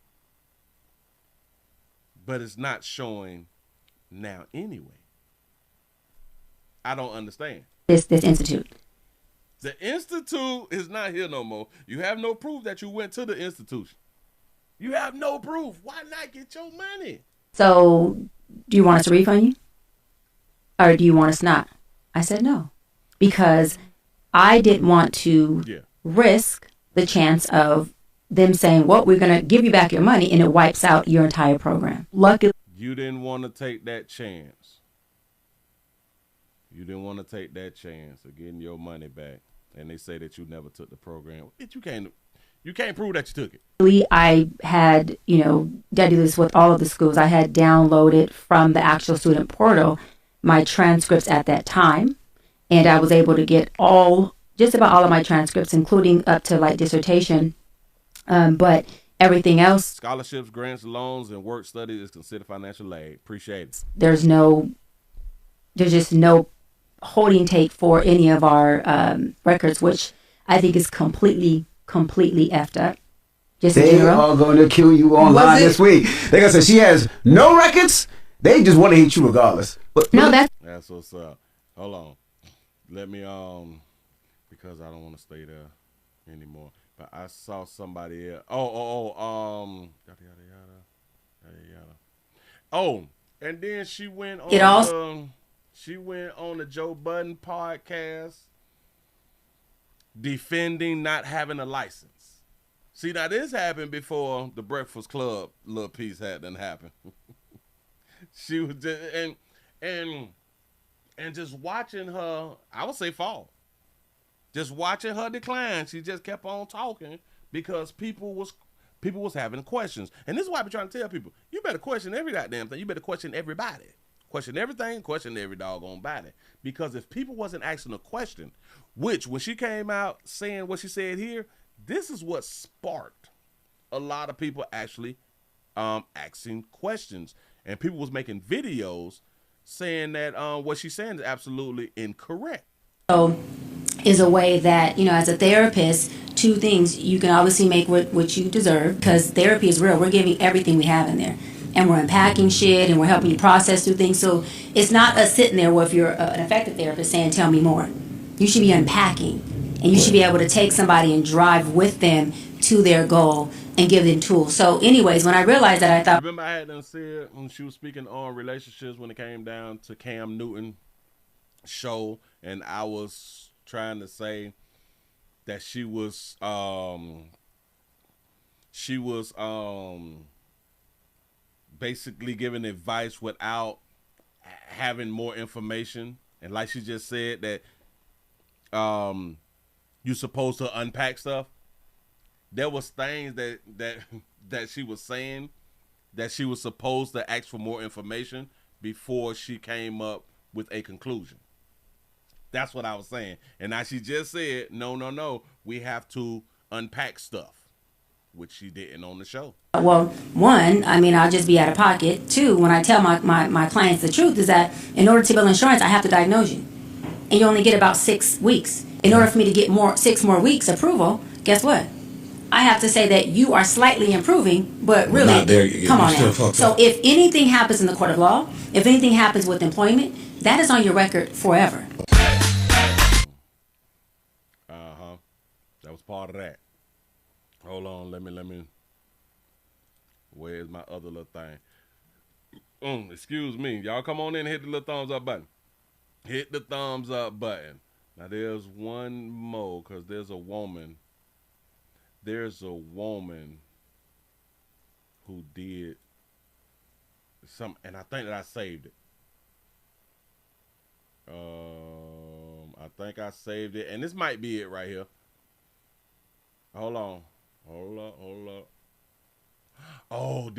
But it's not showing now anyway. I don't understand. This institute. The institute is not here no more. You have no proof that you went to the institution. You have no proof. Why not get your money? So, do you want us to refund you? Or do you want us not? I said no. Because I didn't want to risk the chance of them saying, well, we're going to give you back your money, and it wipes out your entire program. Luckily, you didn't want to take that chance. You didn't want to take that chance of getting your money back, and they say that you never took the program. You can't prove that you took it. I had, I do this with all of the schools. I had downloaded from the actual student portal my transcripts at that time, and I was able to get just about all of my transcripts, including up to like dissertation. But everything else. Scholarships, grants, loans, and work study is considered financial aid. Appreciate it. There's just no holding take for any of our records, which I think is completely effed up. They are going to kill you online this week. They're going to say she has no records. They just want to hit you regardless. That's what's up. Hold on. Let me, because I don't want to stay there anymore. But I saw somebody else. Yada. Oh, and then she went on. She went on the Joe Budden podcast, defending not having a license. See, now this happened before the Breakfast Club little piece hadn't happened. She was just, and just watching her, I would say fall. Just watching her decline, she just kept on talking because people was having questions. And this is why I've been trying to tell people, you better question every goddamn thing. You better question everybody. Question everything, question every doggone body. Because if people wasn't asking a question, which when she came out saying what she said here, this is what sparked a lot of people actually asking questions. And people was making videos saying that what she's saying is absolutely incorrect. So is a way that, as a therapist, two things. You can obviously make what you deserve because therapy is real. We're giving everything we have in there. And we're unpacking shit and we're helping you process through things. So it's not us sitting there where if you're an effective therapist saying, tell me more. You should be unpacking. And you should be able to take somebody and drive with them to their goal and give them tools. So anyways, when I realized that, I thought... Remember I had done said when she was speaking on relationships when it came down to Cam Newton show, and I was trying to say that she was basically giving advice without having more information. And like she just said that you're supposed to unpack stuff. There was things that she was saying that she was supposed to ask for more information before she came up with a conclusion. That's what I was saying. And now she just said, no, we have to unpack stuff, which she didn't on the show. Well, one, I'll just be out of pocket. Two, when I tell my clients the truth is that in order to bill insurance, I have to diagnose you. And you only get about 6 weeks. In order for me to get 6 more weeks approval, guess what? I have to say that you are slightly improving, but really, not there yet. Come on now. So if anything happens in the court of law, if anything happens with employment, that is on your record forever. That was part of that. Hold on, let me. Where's my other little thing? Excuse me. Y'all come on in and hit the little thumbs up button. Hit the thumbs up button. Now there's one more, because there's a woman. There's a woman who did something, and I think that I saved it. I think I saved it, and this might be it right here. Hold on. Hold up. Oh,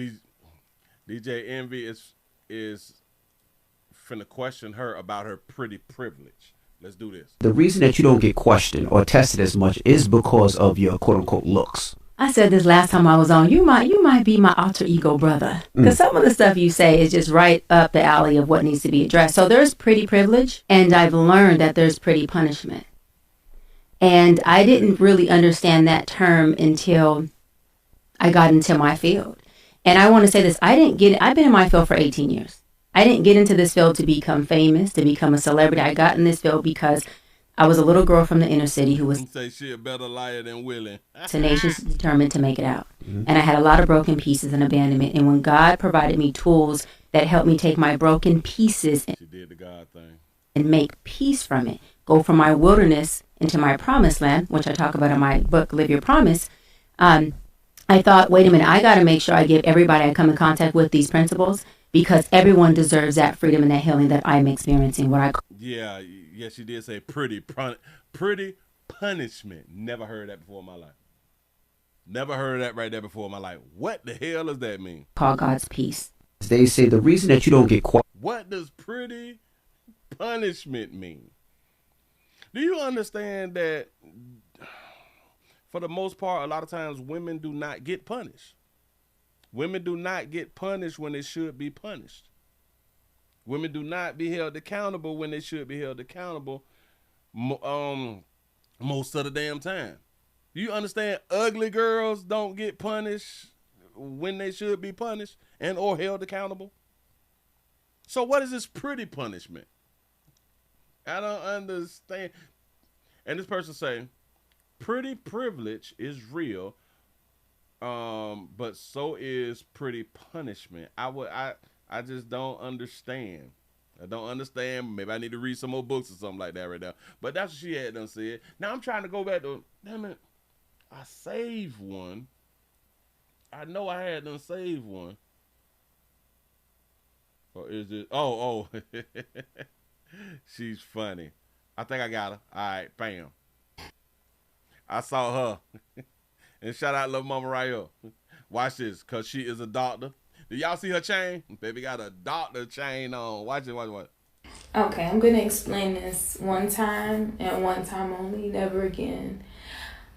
DJ Envy is finna question her about her pretty privilege. Let's do this. The reason that you don't get questioned or tested as much is because of your quote-unquote looks. I said this last time I was on. You might be my alter ego brother, because some of the stuff you say is just right up the alley of what needs to be addressed. So there's pretty privilege, and I've learned that there's pretty punishment. And I didn't really understand that term until I got into my field. And I want to say this, I've been in my field for 18 years. I didn't get into this field to become famous, to become a celebrity. I got in this field because I was a little girl from the inner city who was say she a better liar than Willie. tenacious, determined to make it out. And I had a lot of broken pieces and abandonment. And when God provided me tools that helped me take my broken pieces She did the God thing. and make peace from it, go from my wilderness into my promised land, which I talk about in my book, Live Your Promise, I thought, wait a minute, I got to make sure I give everybody I come in contact with these principles, because everyone deserves that freedom and that healing that I'm experiencing. Yeah, she did say pretty punishment. Never heard that before in my life. Never heard that right there before in my life. What the hell does that mean? Call God's peace. They say the reason that you don't get What does pretty punishment mean? Do you understand that for the most part, a lot of times women do not get punished? Women do not get punished when they should be punished. Women do not be held accountable when they should be held accountable most of the damn time. Do you understand ugly girls don't get punished when they should be punished and or held accountable? So what is this pretty punishment? I don't understand. And this person saying, pretty privilege is real, but so is pretty punishment. I just don't understand. I don't understand. Maybe I need to read some more books or something like that right now. But that's what she had done said. Now I'm trying to go back to, damn it, I saved one. I know I had done saved one. Or is it, oh. She's funny. I think I got her. All right, bam. I saw her. And shout out little mama right here. Watch this, because she is a doctor. Do y'all see her chain? Baby got a doctor chain on. Watch it, watch it. Okay, I'm going to explain this one time and one time only, never again.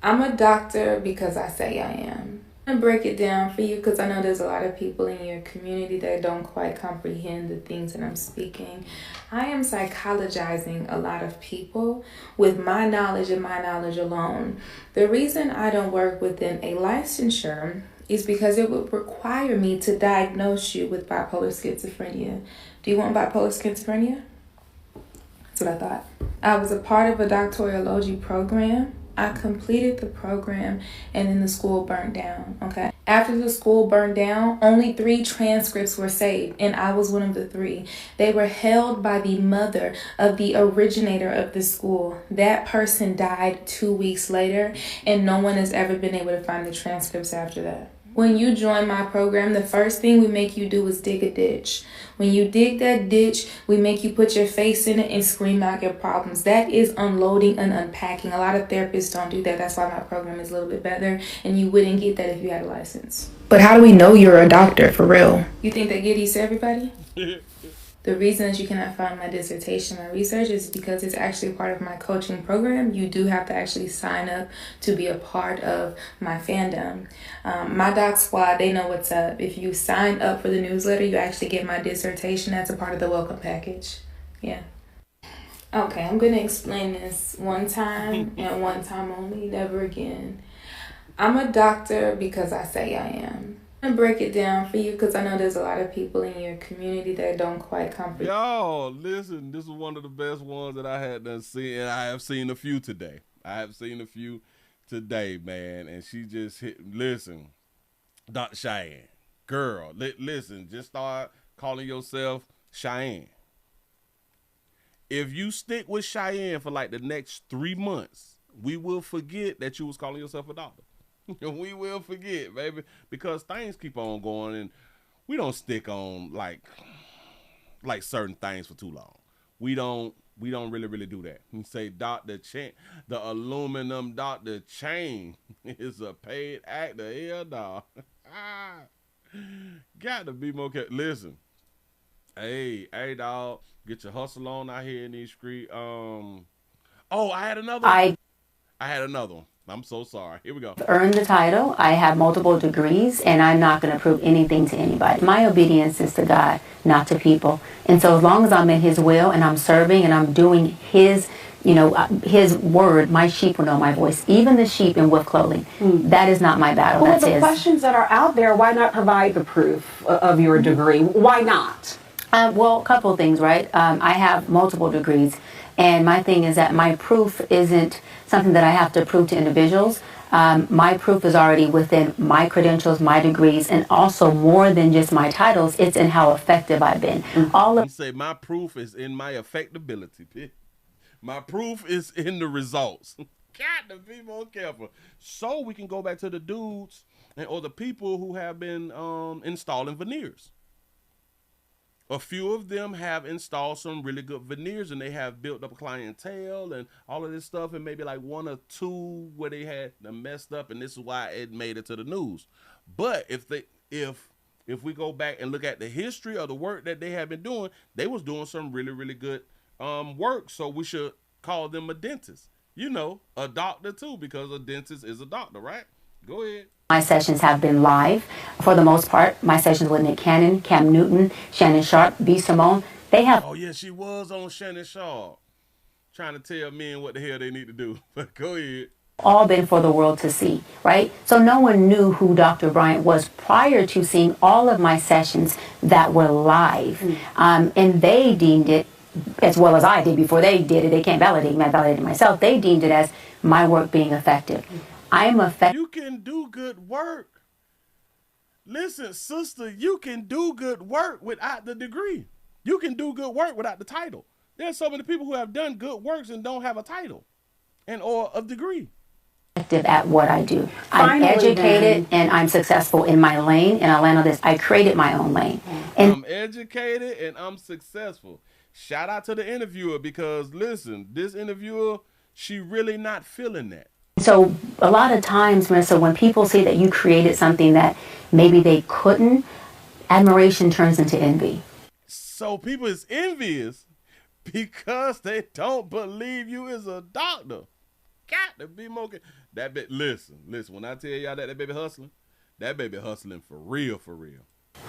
I'm a doctor because I say I am. I'm going to break it down for you because I know there's a lot of people in your community that don't quite comprehend the things that I'm speaking. I am psychologizing a lot of people with my knowledge and my knowledge alone. The reason I don't work within a licensure is because it would require me to diagnose you with bipolar schizophrenia. Do you want bipolar schizophrenia? That's what I thought. I was a part of a doctoral program. I completed the program and then the school burned down, okay? After the school burned down, only 3 transcripts were saved, and I was one of the 3. They were held by the mother of the originator of the school. That person died 2 weeks later, and no one has ever been able to find the transcripts after that. When you join my program, the first thing we make you do is dig a ditch. When you dig that ditch, we make you put your face in it and scream out your problems. That is unloading and unpacking. A lot of therapists don't do that. That's why my program is a little bit better, and you wouldn't get that if you had a license. But how do we know you're a doctor, for real? You think that get easy to everybody? The reason that you cannot find my dissertation, my research, is because it's actually part of my coaching program. You do have to actually sign up to be a part of my fandom. My doc squad, they know what's up. If you sign up for the newsletter, you actually get my dissertation. That's a part of the welcome package. Yeah. Okay, I'm going to explain this one time and one time only, never again. I'm a doctor because I say I am. I'm gonna break it down for you because I know there's a lot of people in your community that don't quite comprehend. Y'all, listen, this is one of the best ones that I had done seen, and I have seen a few today. Man, and she just hit, listen, Dr. Cheyenne, girl, listen, just start calling yourself Cheyenne. If you stick with Cheyenne for like the next 3 months, we will forget that you was calling yourself a doctor. We will forget, baby, because things keep on going, and we don't stick on like certain things for too long. We don't really do that. You say Dr. Chain, the aluminum Dr. Chain is a paid actor. Hell no. Got to be more careful. Listen, hey, dog, get your hustle on out here in these streets. I had another one. I'm so sorry. Here we go. Earned the title. I have multiple degrees, and I'm not going to prove anything to anybody. My obedience is to God, not to people. And so as long as I'm in His will and I'm serving and I'm doing His, His word, my sheep will know my voice. Even the sheep in wolf clothing. That is not my battle. Well, That's the His. questions that are out there, why not provide the proof of your degree? Why not? Well, a couple of things, right? I have multiple degrees. And my thing is that my proof isn't something that I have to prove to individuals. My proof is already within my credentials, my degrees, and also more than just my titles. It's in how effective I've been. You say my proof is in my effectability. My proof is in the results. Got to be more careful. So we can go back to the dudes or the people who have been installing veneers. A few of them have installed some really good veneers, and they have built up a clientele and all of this stuff, and maybe like one or two where they had them messed up, and this is why it made it to the news. But if we go back and look at the history of the work that they have been doing, they was doing some really, really good work. So we should call them a dentist. A doctor too, because a dentist is a doctor, right? Go ahead. My sessions have been live for the most part. My sessions with Nick Cannon, Cam Newton, Shannon Sharp, B. Simone, they have... Oh, yeah, she was on Shannon Sharp trying to tell men what the hell they need to do. But go ahead. All been for the world to see, right? So no one knew who Dr. Bryant was prior to seeing all of my sessions that were live. And they deemed it, as well as I did before they did it, they can't validate me, I validated myself, they deemed it as my work being effective. I'm effective. You can do good work. Listen, sister, you can do good work without the degree. You can do good work without the title. There are so many people who have done good works and don't have a title or a degree. Effective at what I do. I'm educated and I'm successful in my lane, and I'll land on this. I created my own lane. And I'm educated and I'm successful. Shout out to the interviewer, because listen, this interviewer, she really not feeling that. So a lot of times, Marissa, when people say that you created something that maybe they couldn't, admiration turns into envy. So people is envious because they don't believe you is a doctor. Got to be more. That bit. Listen. When I tell y'all that baby hustling for real.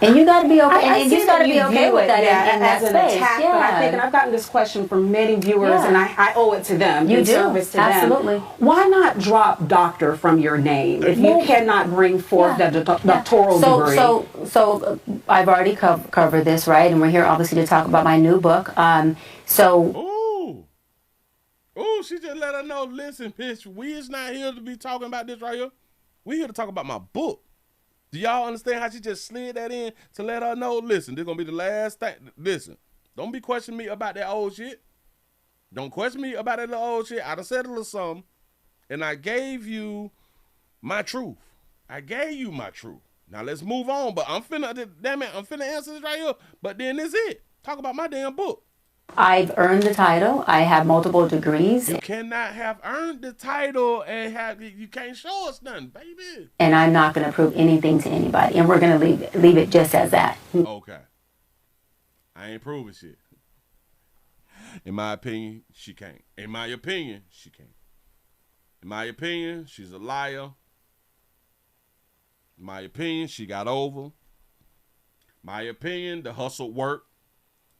And you got to be okay. I and you got to be okay with that in that as an space. attack, but I think, and I've gotten this question from many viewers, and I owe it to them. You do, service to absolutely. Them. Why not drop doctor from your name if you cannot bring forth the doctoral degree? So I've already covered this, right? And we're here obviously to talk about my new book. Ooh, she just let her know. Listen, bitch, we is not here to be talking about this right here. We here to talk about my book. Do y'all understand how she just slid that in to let her know? Listen, this gonna be the last thing. Listen, don't be questioning me about that old shit. Don't question me about that little old shit. I done said a little something, and I gave you my truth. Now let's move on. But I'm finna answer this right here. But then this it. Talk about my damn book. I've earned the title. I have multiple degrees. You cannot have earned the title and you can't show us nothing, baby. And I'm not going to prove anything to anybody. And we're going to leave it just as that. Okay. I ain't proving shit. In my opinion, she can't. In my opinion, she can't. In my opinion, she's a liar. In my opinion, she got over. My opinion, the hustle worked.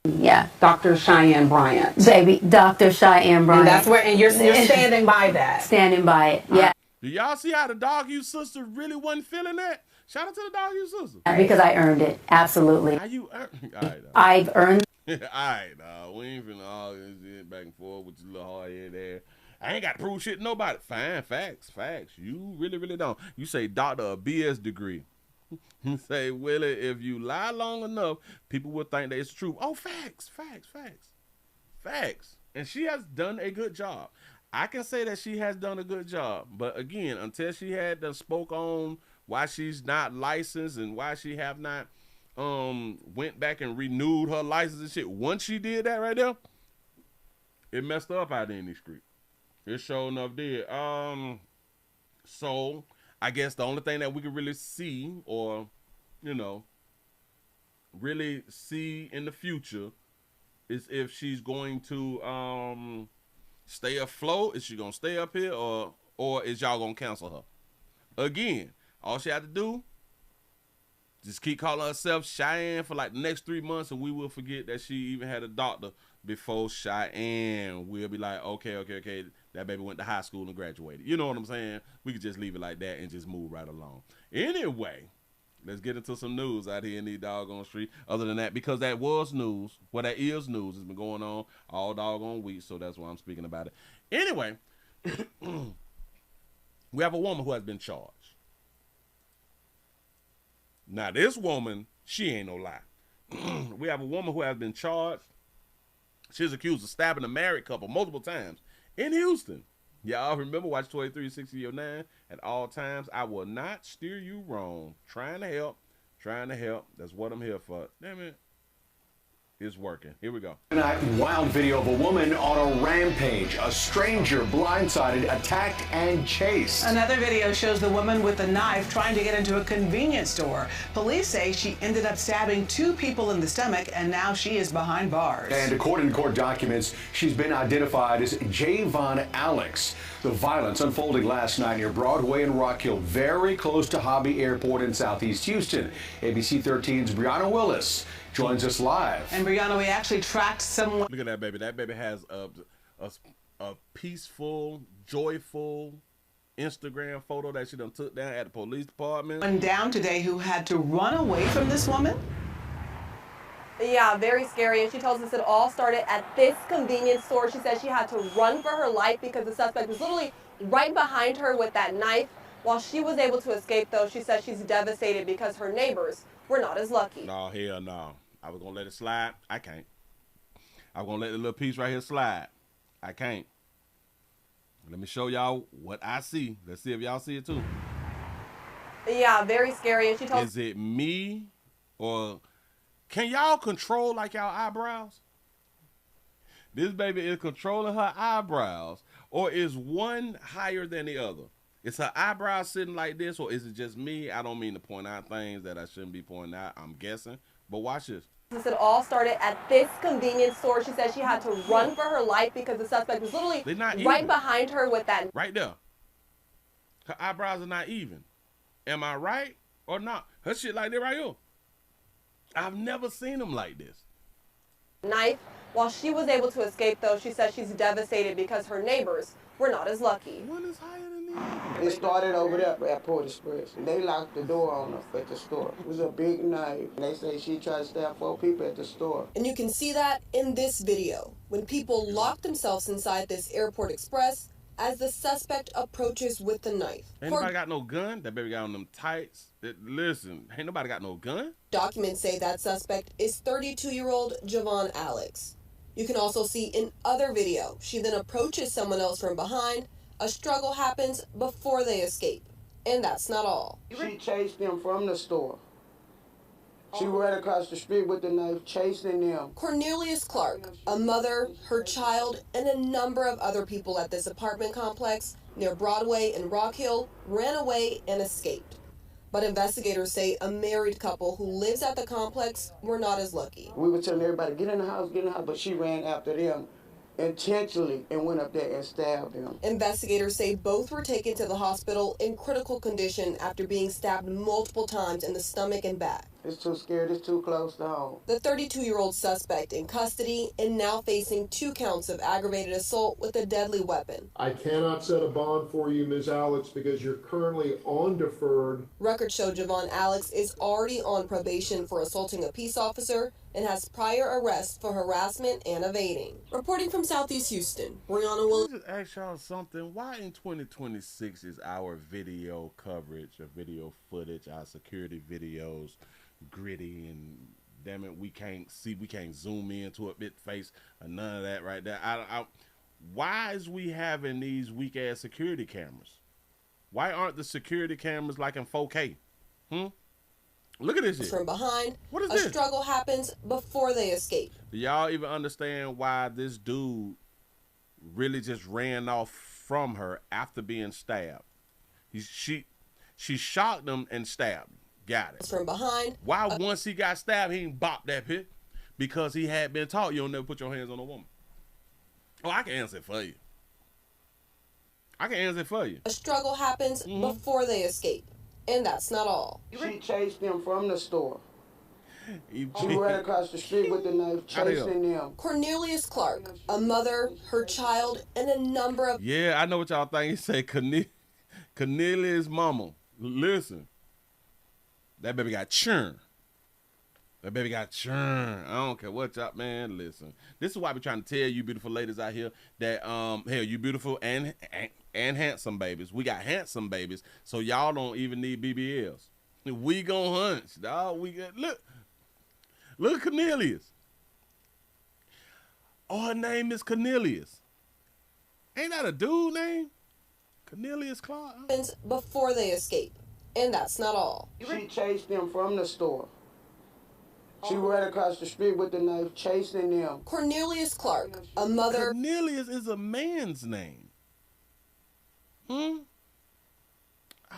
Yeah. Dr. Cheyenne Bryant. Baby, Dr. Cheyenne Bryant. And that's where, and you're standing by that. Standing by it, yeah. Do y'all see how the dog you sister really wasn't feeling that? Shout out to the dog, your sister. Because I earned it. Absolutely. How you earn? All right, I've earned. all right, we ain't finna all this back and forth with your little hard head there. I ain't got to prove shit to nobody. Fine, facts. You really, really don't. You say doctor, a BS degree. You say, Willie, if you lie long enough, people will think that it's true. Oh, facts. And she has done a good job. I can say that she has done a good job. But again, until she had to spoke on why she's not licensed and why she have not went back and renewed her license and shit. Once she did that right there, it messed her up out there in these streets. It sure enough did. So I guess the only thing that we can really see or, really see in the future is if she's going to stay afloat. Is she gonna stay up here or is y'all gonna cancel her? Again, all she had to do, just keep calling herself Cheyenne for like the next 3 months, and we will forget that she even had a doctor before Cheyenne. We'll be like, okay, that baby went to high school and graduated. You know what I'm saying? We could just leave it like that and just move right along. Anyway, let's get into some news out here in these doggone street. Other than that, because that was news, that is news. It's been going on all doggone week, so that's why I'm speaking about it. Anyway, we have a woman who has been charged. Now, this woman, she ain't no lie. We have a woman who has been charged. She's accused of stabbing a married couple multiple times in Houston. Y'all remember, watch 236009 at all times. I will not steer you wrong. Trying to help. That's what I'm here for. Damn it. It's working. Here we go. Tonight, wild video of a woman on a rampage. A stranger blindsided, attacked, and chased. Another video shows the woman with a knife trying to get into a convenience store. Police say she ended up stabbing 2 people in the stomach, and now she is behind bars. And according to court documents, she's been identified as Javon Alex. The violence unfolding last night near Broadway and Rock Hill, very close to Hobby Airport in Southeast Houston. ABC 13's Brianna Willis joins us live. And Brianna, we actually tracked someone. Look at that baby. That baby has a peaceful, joyful Instagram photo that she done took down at the police department. One down today who had to run away from this woman. Yeah, very scary. And she tells us it all started at this convenience store. She said she had to run for her life because the suspect was literally right behind her with that knife. While she was able to escape, though, she said she's devastated because her neighbors were not as lucky. No, hell no. I was going to let it slide. I can't. I was going to let the little piece right here slide. I can't. Let me show y'all what I see. Let's see if y'all see it too. Yeah, very scary. And she tells Is it me or can y'all control like y'all eyebrows? This baby is controlling her eyebrows, or is one higher than the other? Is her eyebrows sitting like this, or is it just me? I don't mean to point out things that I shouldn't be pointing out. I'm guessing. But watch this. It all started at this convenience store. She said she had to run for her life because the suspect was literally right behind her with that. Right there. Her eyebrows are not even. Am I right or not? Her shit like that right here. I've never seen them like this. Knife. While she was able to escape, though, she said she's devastated because her neighbors were not as lucky. One is higher than the other. It started over there at Port Express. They locked the door on her at the store. It was a big knife. They say she tried to stab 4 people at the store. And you can see that in this video, when people lock themselves inside this Airport Express as the suspect approaches with the knife. Ain't nobody got no gun. That baby got on them tights. Listen, ain't nobody got no gun. Documents say that suspect is 32-year-old Javon Alex. You can also see in other video, she then approaches someone else from behind. A struggle happens before they escape. And that's not all. She chased them from the store. She ran across the street with the knife, chasing them. Cornelius Clark, a mother, her child, and a number of other people at this apartment complex near Broadway and Rock Hill ran away and escaped. But investigators say a married couple who lives at the complex were not as lucky. We were telling everybody, get in the house, but she ran after them intentionally and went up there and stabbed them. Investigators say both were taken to the hospital in critical condition after being stabbed multiple times in the stomach and back. It's too scared. It's too close to home. The 32-year-old suspect in custody and now facing 2 counts of aggravated assault with a deadly weapon. I cannot set a bond for you, Ms. Alex, because you're currently on deferred. Records show Javon Alex is already on probation for assaulting a peace officer and has prior arrests for harassment and evading. Reporting from Southeast Houston, Brianna Willie. Just ask y'all something. Why in 2026 is our video coverage, or video footage, our security videos gritty, and damn it, we can't zoom into a bit face or none of that right there. Why is we having these weak ass security cameras? Why aren't the security cameras like in 4K? Look at this shit. From behind, what is a this? struggle happens before they escape. Do y'all even understand why this dude really just ran off from her after being stabbed? She shot him and stabbed him. Got it. From behind. Why once he got stabbed, he ain't bopped that pit? Because he had been taught you don't never put your hands on a woman. Oh, I can answer it for you. A struggle happens before they escape. And that's not all. She chased them from the store. She ran across the street with the knife, chasing them. Cornelius Clark, a mother, her child, and a number of... Yeah, I know what y'all think. He said Cornelius' mama. Listen. That baby got churn. I don't care what y'all, man. Listen, this is why we trying to tell you beautiful ladies out here that hell, you beautiful and handsome babies. We got handsome babies, so y'all don't even need BBLs. We gon' hunch, dog. We got look Cornelius. Oh, her name is Cornelius. Ain't that a dude name? Cornelius Clark. Before they escape, and that's not all. She chased them from the store. She ran across the street with the knife, chasing them. Cornelius Clark, a mother. Cornelius is a man's name. I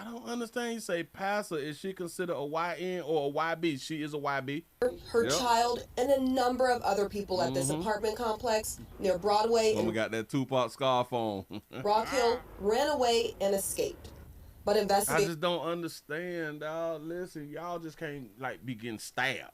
don't understand. You say passer. Is she considered a YN or a YB? She is a YB. Her child and a number of other people at this apartment complex near Broadway. We got that Tupac scarf on. Rock Hill ran away and escaped. But investigators. I just don't understand, dog. Listen, y'all just can't be getting stabbed.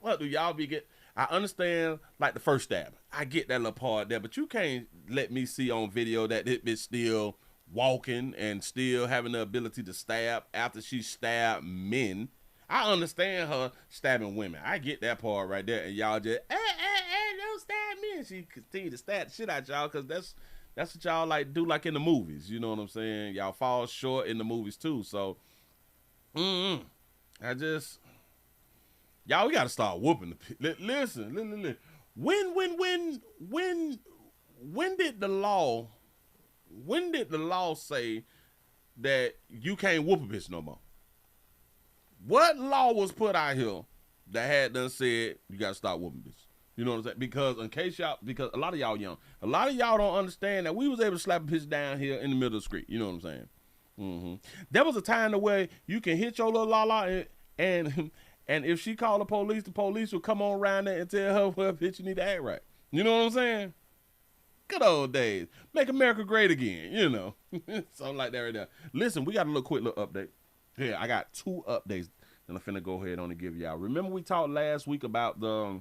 What do y'all be get? I understand the first stab. I get that little part there, but you can't let me see on video that it bitch still walking and still having the ability to stab after she stabbed men. I understand her stabbing women. I get that part right there, and y'all just don't stab me. And she continue to stab the shit out y'all because that's what y'all do in the movies. You know what I'm saying? Y'all fall short in the movies too. So, y'all, we gotta start whooping the. Listen. When did the law say that you can't whoop a bitch no more? What law was put out here that had done said you gotta stop whooping bitch? You know what I'm saying? Because because a lot of y'all young, a lot of y'all don't understand that we was able to slap a bitch down here in the middle of the street. You know what I'm saying? There was a time the way you can hit your little la and if she called the police will come on around there and tell her, well, bitch, you need to act right. You know what I'm saying? Good old days. Make America great again, you know. Something like that right there. Listen, we got a quick little update. Here, I got 2 updates that I'm finna go ahead on and give y'all. Remember we talked last week about the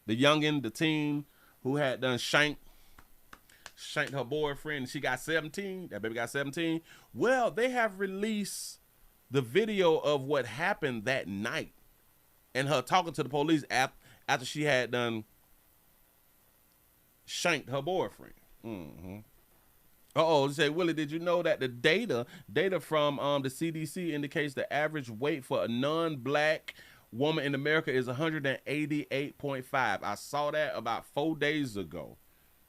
youngin', the teen who had done shanked her boyfriend and she got 17? That baby got 17? Well, they have released the video of what happened that night and her talking to the police after she had done shanked her boyfriend. You say, Willie, did you know that the data from the CDC indicates the average weight for a non-black woman in America is 188.5. I saw that about 4 days ago.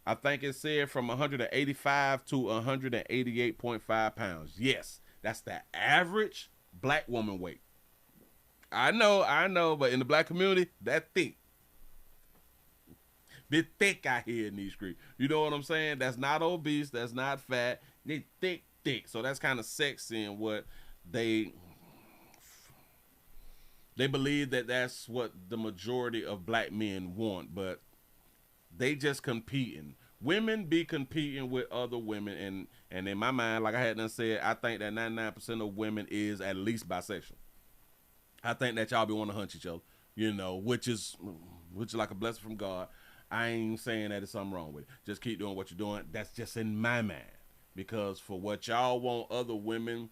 I think it said from 185 to 188.5 pounds. Yes, that's the average black woman weight. I know, but in the black community, that's thick. Bit thick out here in these streets. You know what I'm saying? That's not obese, that's not fat. They thick. So that's kind of sexy and what they believe that's what the majority of black men want, but they just competing. Women be competing with other women, and in my mind, like I had done said, I think that 99% of women is at least bisexual. I think that y'all be wanting to hunt each other, you know, which is like a blessing from God. I ain't saying that there's something wrong with it. Just keep doing what you're doing. That's just in my mind. Because for what y'all want other women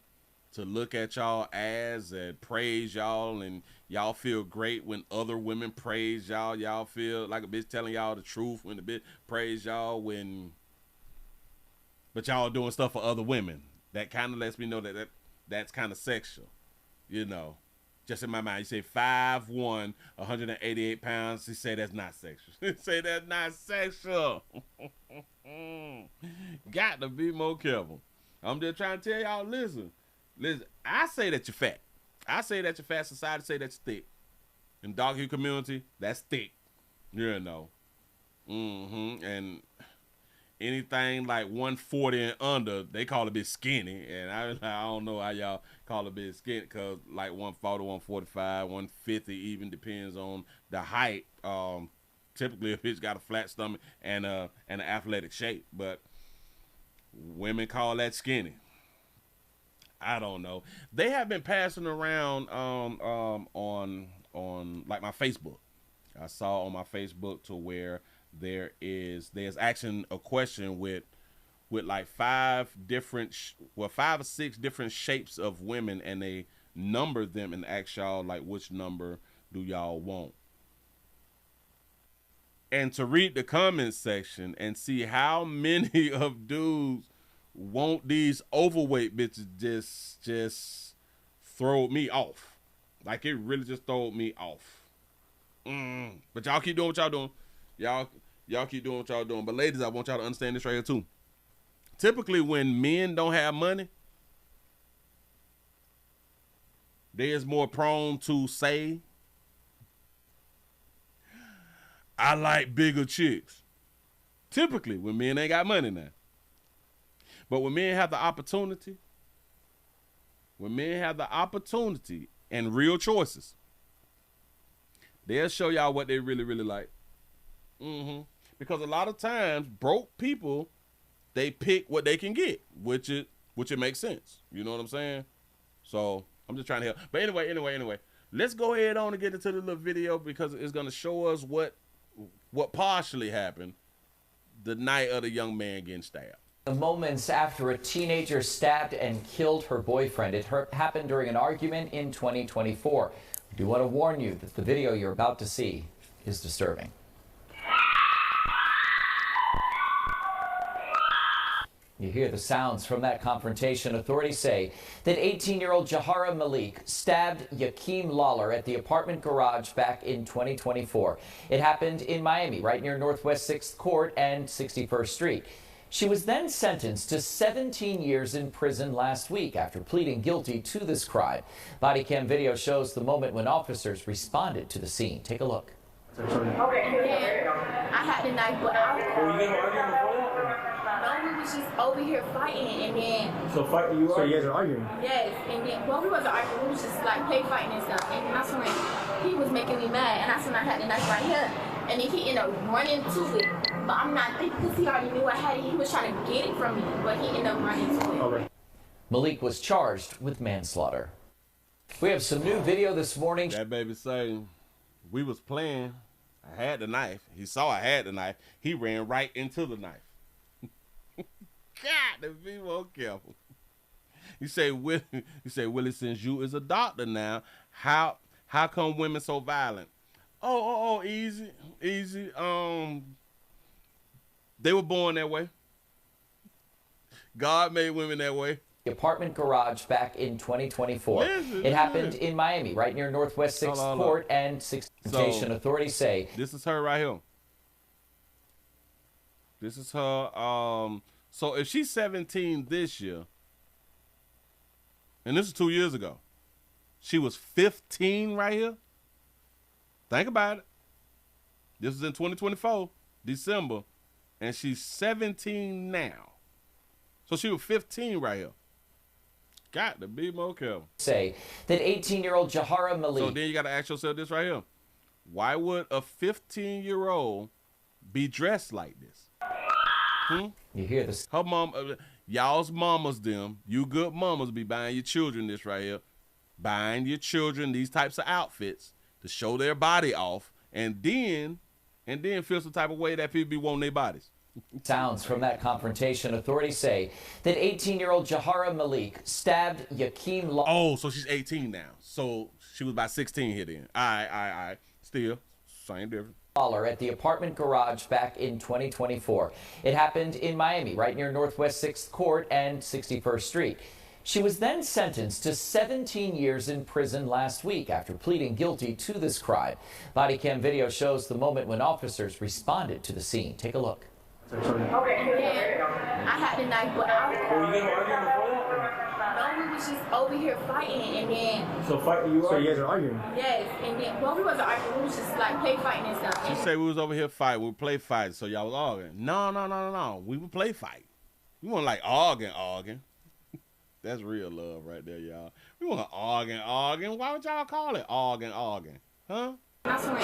to look at y'all as and praise y'all, and y'all feel great when other women praise y'all. Y'all feel like a bitch telling y'all the truth when the bitch praise y'all but y'all doing stuff for other women. That kind of lets me know that's kind of sexual, you know. Just in my mind, you say 5'1", 188 pounds. He say that's not sexual. He say that's not sexual. Got to be more careful. I'm just trying to tell y'all, listen. I say that you're fat. I say that you're fat. Society say that you're thick. In dog hue community, that's thick. You know. And anything like 140 and under, they call it a bit skinny. And I don't know how y'all call it a bit skinny, because like 140, 145, 150 even depends on the height. Typically, if it's got a flat stomach and an athletic shape. But women call that skinny. I don't know. They have been passing around on like my Facebook. I saw on my Facebook to where there's actually a question with like 5 or 6 different shapes of women, and they number them and ask y'all like, which number do y'all want? And to read the comment section and see how many of dudes want these overweight bitches just throw me off. Like, it really just throw me off. But y'all keep doing what y'all doing. Y'all keep doing what y'all doing. But ladies, I want y'all to understand this right here too. Typically, when men don't have money, they is more prone to say, I like bigger chicks. Typically, when men ain't got money now. But when men have the opportunity, and real choices, they'll show y'all what they really, really like. Because a lot of times, broke people, they pick what they can get, which it makes sense. You know what I'm saying? So I'm just trying to help. But anyway, let's go ahead on and get into the little video, because it's gonna show us what partially happened the night of the young man getting stabbed. The moments after a teenager stabbed and killed her boyfriend. It happened during an argument in 2024. We do want to warn you that the video you're about to see is disturbing. You hear the sounds from that confrontation. Authorities say that 18-year-old Jahara Malik stabbed Yakeem Lawler at the apartment garage back in 2024. It happened in Miami, right near Northwest 6th Court and 61st Street. She was then sentenced to 17 years in prison last week after pleading guilty to this crime. Body cam video shows the moment when officers responded to the scene. Take a look. Okay. I had the knife, but I no, we was just over here fighting, and then. So you guys are arguing? Yes, and then we wasn't arguing. We was just like play fighting and stuff. And that's when he was making me mad, and that's when I had the knife right here, and then he ended up running to it. But I'm not thinking, because he already knew I had it. He was trying to get it from me, but he ended up running to it. Okay. Malik was charged with manslaughter. We have some new video this morning. That baby saying, we was playing. I had the knife. He saw I had the knife. He ran right into the knife. God, to be more careful. You say, Willie, since you is a doctor now, how come women so violent? Oh, easy. They were born that way. God made women that way. The apartment garage back in 2024. It happened in Miami, right near Northwest 6th Court and 6th. So, authorities say this is her right here. This is her. So if she's 17 this year, and this is 2 years ago, she was 15 right here. Think about it. This is in 2024, December, and she's 17 now. So she was 15 right here. Got to be more careful. Say that 18-year-old Jahara Malik. So then you got to ask yourself this right here. Why would a 15-year-old be dressed like this? You hear this? Her mom, y'all's mamas them. You good mamas be buying your children this right here. buying your children these types of outfits to show their body off, and then feel some type of way that people be wanting their bodies. Sounds from that confrontation. Authorities say that 18-year-old Jahara Malik stabbed Yakeem Lawler. Oh, so she's 18 now. So she was about 16 here then. All right. Still, same difference. At the apartment garage back in 2024. It happened in Miami, right near Northwest 6th Court and 61st Street. She was then sentenced to 17 years in prison last week after pleading guilty to this crime. Body cam video shows the moment when officers responded to the scene. Take a look. Okay. I had the knife, but I was... Were you guys arguing before that? No, we was just over here fighting, and then... So you guys are arguing? Yes, and then, well, we wasn't arguing, we was just like play fighting and stuff. She said we was over here fighting, we play fighting, so y'all was arguing. No. We would play fight. We weren't like arguing. That's real love right there, y'all. We weren't arguing. Why would y'all call it arguing? Huh? I swear,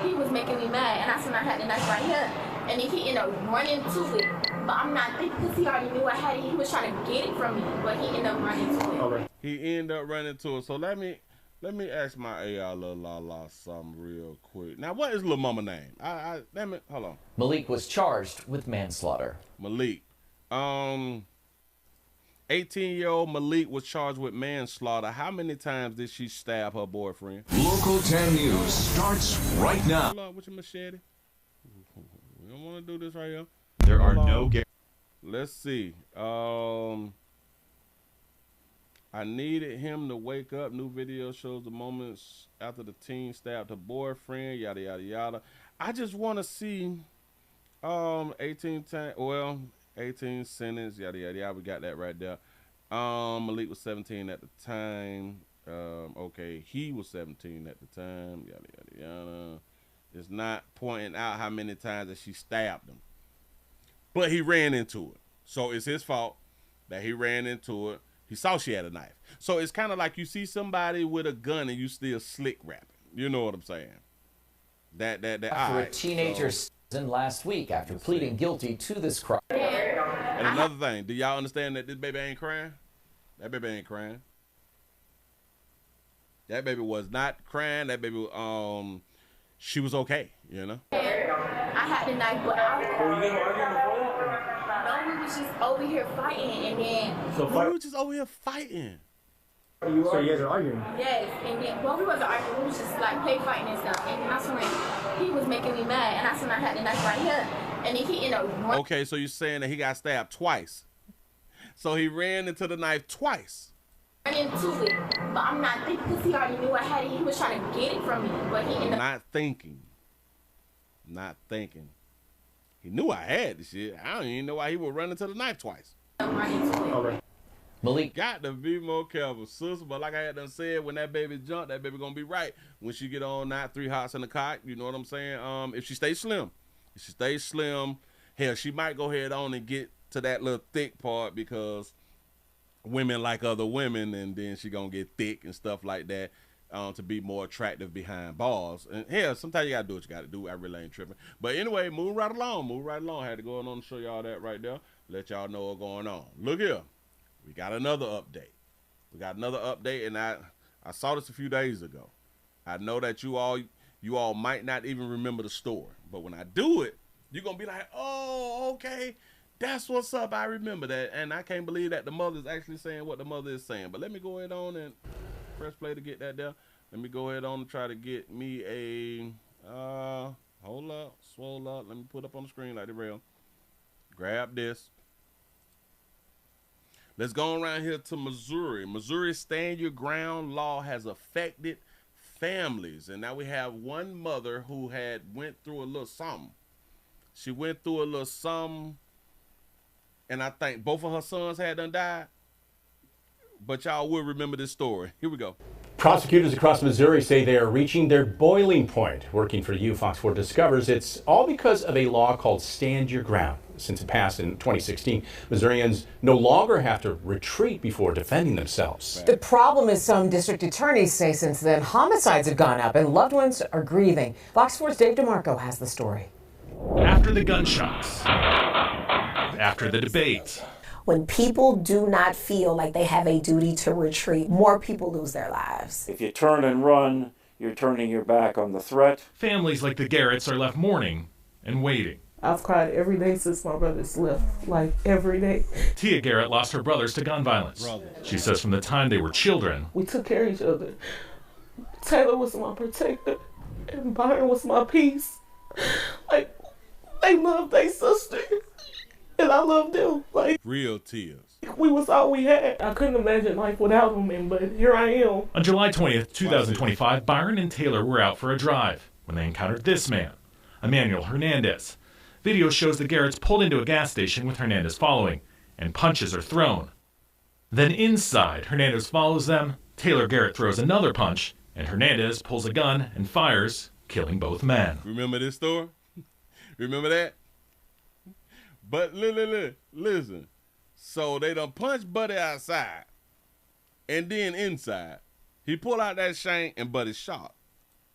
he was making me mad, and I said I had the knife right here, and then he ended up running to it. But I'm not thinking, because he already knew I had it. He was trying to get it from me, but he ended up running to it. Okay. He ended up running to it. So let me ask my AR Lil La something real quick. Now, what is Lil Mama name? Hold on. Malik was charged with manslaughter. Malik. 18-year-old Malik was charged with manslaughter. How many times did she stab her boyfriend? Local 10 News starts right now. Hold on with your machete. We don't want to do this right here. There are no... Let's see. I needed him to wake up. New video shows the moments after the teen stabbed her boyfriend. Yada, yada, yada. I just want to see 18 sentence, yada, yada, yada. We got that right there. Malik was 17 at the time. Okay, he was 17 at the time. Yada, yada, yada. It's not pointing out how many times that she stabbed him. But he ran into it. So it's his fault that he ran into it. He saw she had a knife. So it's kind of like you see somebody with a gun and you still slick rapping. You know what I'm saying? After a teenager in last week after pleading guilty to this crime. And another thing, do y'all understand that this baby ain't crying? That baby ain't crying. That baby was not crying. That baby, she was okay, you know? I had the knife, but I was... Were you guys arguing before that? No, we was just over here fighting, and then... we were just over here fighting. So you guys are arguing? Yes, and then, well, we wasn't arguing, we was just like play fighting and stuff, and then I swear, he was making me mad, and I said I had the knife right here, and then he ended up running. Okay, so you're saying that he got stabbed twice. So he ran into the knife twice. Running to it, but I'm not thinking, because he already knew I had it, he was trying to get it from me, but he ended up... Not thinking. He knew I had the shit. I don't even know why he would run into the knife twice. Okay. Malik got to be more careful, sister. But like I had done said, when that baby jump, that baby gonna be right. When she get on that 3 hots in the cot, you know what I'm saying? If she stays slim, hell, she might go ahead on and get to that little thick part because women like other women, and then she gonna get thick and stuff like that. To be more attractive behind bars. And hell, sometimes you gotta do what you gotta do. I really ain't tripping. But anyway, move right along. I had to go on to show y'all that right there. Let y'all know what's going on. Look here. We got another update. And I saw this a few days ago. I know that you all might not even remember the story. But when I do it, you're gonna be like, oh, okay. That's what's up. I remember that. And I can't believe that the mother's actually saying what the mother is saying. But let me go ahead on and press play to get that there. Let me go ahead on and try to get me a hold up, swole up. Let me put up on the screen like the rail. Grab this. Let's go around here to Missouri. Missouri's Stand Your Ground law has affected families. And now we have one mother who had went through a little something. She went through a little something, and I think both of her sons had done died. But y'all will remember this story. Here we go. Prosecutors across Missouri say they are reaching their boiling point. Working for you, Fox 4 discovers it's all because of a law called Stand Your Ground. Since it passed in 2016, Missourians no longer have to retreat before defending themselves. The problem is some district attorneys say since then homicides have gone up and loved ones are grieving. Fox 4's Dave DeMarco has the story. After the gunshots, after the debate. When people do not feel like they have a duty to retreat, more people lose their lives. If you turn and run, you're turning your back on the threat. Families like the Garretts are left mourning and waiting. I've cried every day since my brothers left, like every day. Tia Garrett lost her brothers to gun violence. She says from the time they were children, we took care of each other. Taylor was my protector, and Byron was my peace. Like, they loved their sister, and I loved them. Like, real tears. We was all we had. I couldn't imagine life without them, but here I am. On July 20th, 2025, Byron and Taylor were out for a drive when they encountered this man, Emmanuel Hernandez. Video shows the Garretts pulled into a gas station with Hernandez following, and punches are thrown. Then inside, Hernandez follows them, Taylor Garrett throws another punch, and Hernandez pulls a gun and fires, killing both men. Remember this story? Remember that? But listen. So they done punched Buddy outside, and then inside, he pulled out that shank and Buddy shot.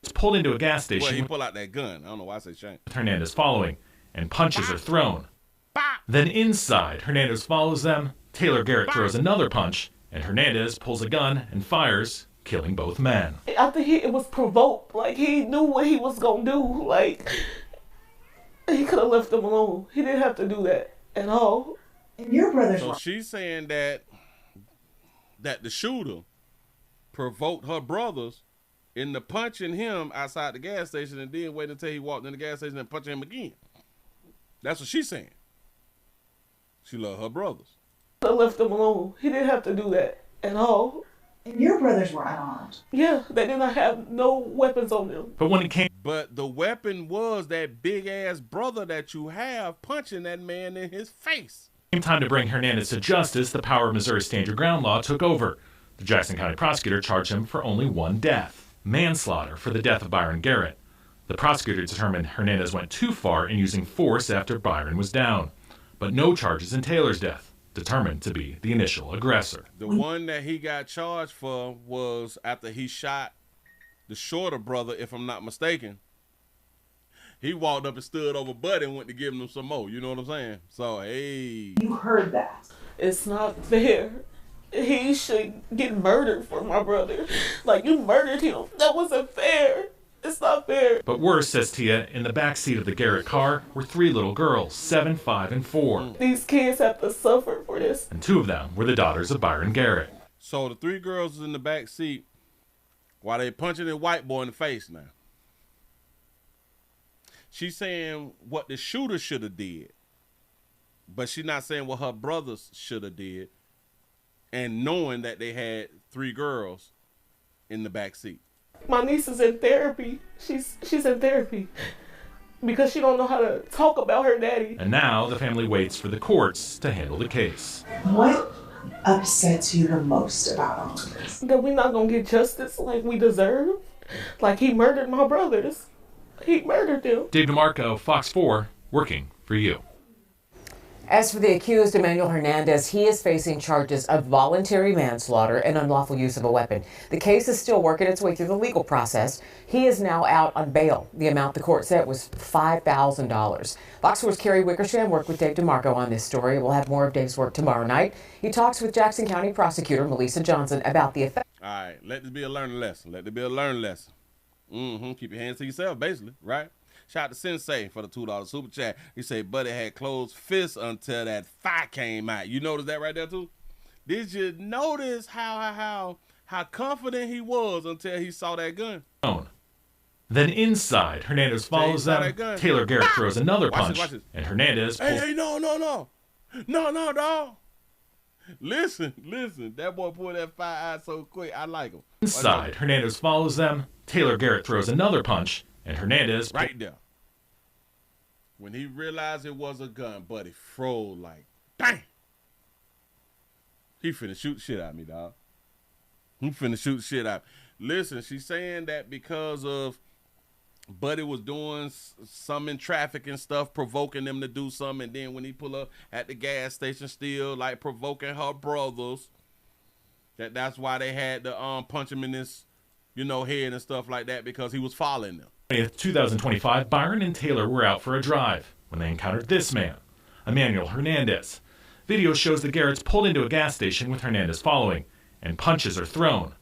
It's pulled into a gas station. Well, he pulled out that gun. I don't know why I say shank. With Hernandez following, and punches are thrown. Then inside, Hernandez follows them, Taylor Garrett throws another punch, and Hernandez pulls a gun and fires, killing both men. I think it was provoked. Like, he knew what he was going to do. Like, he could have left them alone. He didn't have to do that at all. And your brothers So she's saying that the shooter provoked her brothers into punching him outside the gas station and then waiting until he walked in the gas station and punching him again. That's what she's saying. She loved her brothers. I left them alone. He didn't have to do that at all. And your brothers were unarmed. Yeah, they did not have no weapons on them. But when it came... But the weapon was that big-ass brother that you have punching that man in his face. Came time to bring Hernandez to justice, the power of Missouri's Stand Your Ground law took over. The Jackson County prosecutor charged him for only one death, manslaughter for the death of Byron Garrett. The prosecutor determined Hernandez went too far in using force after Byron was down, but no charges in Taylor's death, determined to be the initial aggressor. The one that he got charged for was after he shot the shorter brother, if I'm not mistaken. He walked up and stood over Buddy and went to give him some more. You know what I'm saying? So, hey. You heard that. It's not fair. He should get murdered for my brother. Like, you murdered him. That wasn't fair. It's not fair. But worse, says Tia, in the back seat of the Garrett car were 3 little girls, 7, 5, and 4. These kids have to suffer for this. And 2 of them were the daughters of Byron Garrett. So the 3 girls was in the back seat while they punching a white boy in the face now. She's saying what the shooter should have did, but she's not saying what her brothers should have did, and knowing that they had 3 girls in the back seat. My niece is in therapy. She's in therapy because she don't know how to talk about her daddy. And now the family waits for the courts to handle the case. What upsets you the most about all of this? That we're not going to get justice like we deserve. Like, he murdered my brothers. He murdered them. Dave DeMarco, Fox 4, working for you. As for the accused, Emmanuel Hernandez, he is facing charges of voluntary manslaughter and unlawful use of a weapon. The case is still working its way through the legal process. He is now out on bail. The amount the court said was $5,000. Fox 4's Carrie Wickersham worked with Dave DeMarco on this story. We'll have more of Dave's work tomorrow night. He talks with Jackson County Prosecutor Melissa Johnson about the effect. All right, let this be a learning lesson. Let it be a learning lesson. Keep your hands to yourself, basically, right? Shout out to Sensei for the $2 super chat. He said, Buddy had closed fists until that fire came out. You notice that right there, too? Did you notice how confident he was until he saw that gun? Then inside, Hernandez follows them. Taylor Garrett throws another punch, and Hernandez pulls... Hey, no, dog. Listen. That boy pulled that fire out so quick. I like him. Inside, Hernandez follows them. Taylor Garrett throws another punch, and Hernandez... Right there. When he realized it was a gun, Buddy froze like, bang! He finna shoot shit out of me, dog. He finna shoot shit out. Listen, she's saying that because of Buddy was doing some in traffic and stuff, provoking them to do something, and then when he pull up at the gas station still, like, provoking her brothers, that's why they had to punch him in his, head and stuff like that, because he was following them. In 2025, Byron and Taylor were out for a drive when they encountered this man, Emmanuel Hernandez. Video shows the Garretts pulled into a gas station with Hernandez following, and punches are thrown.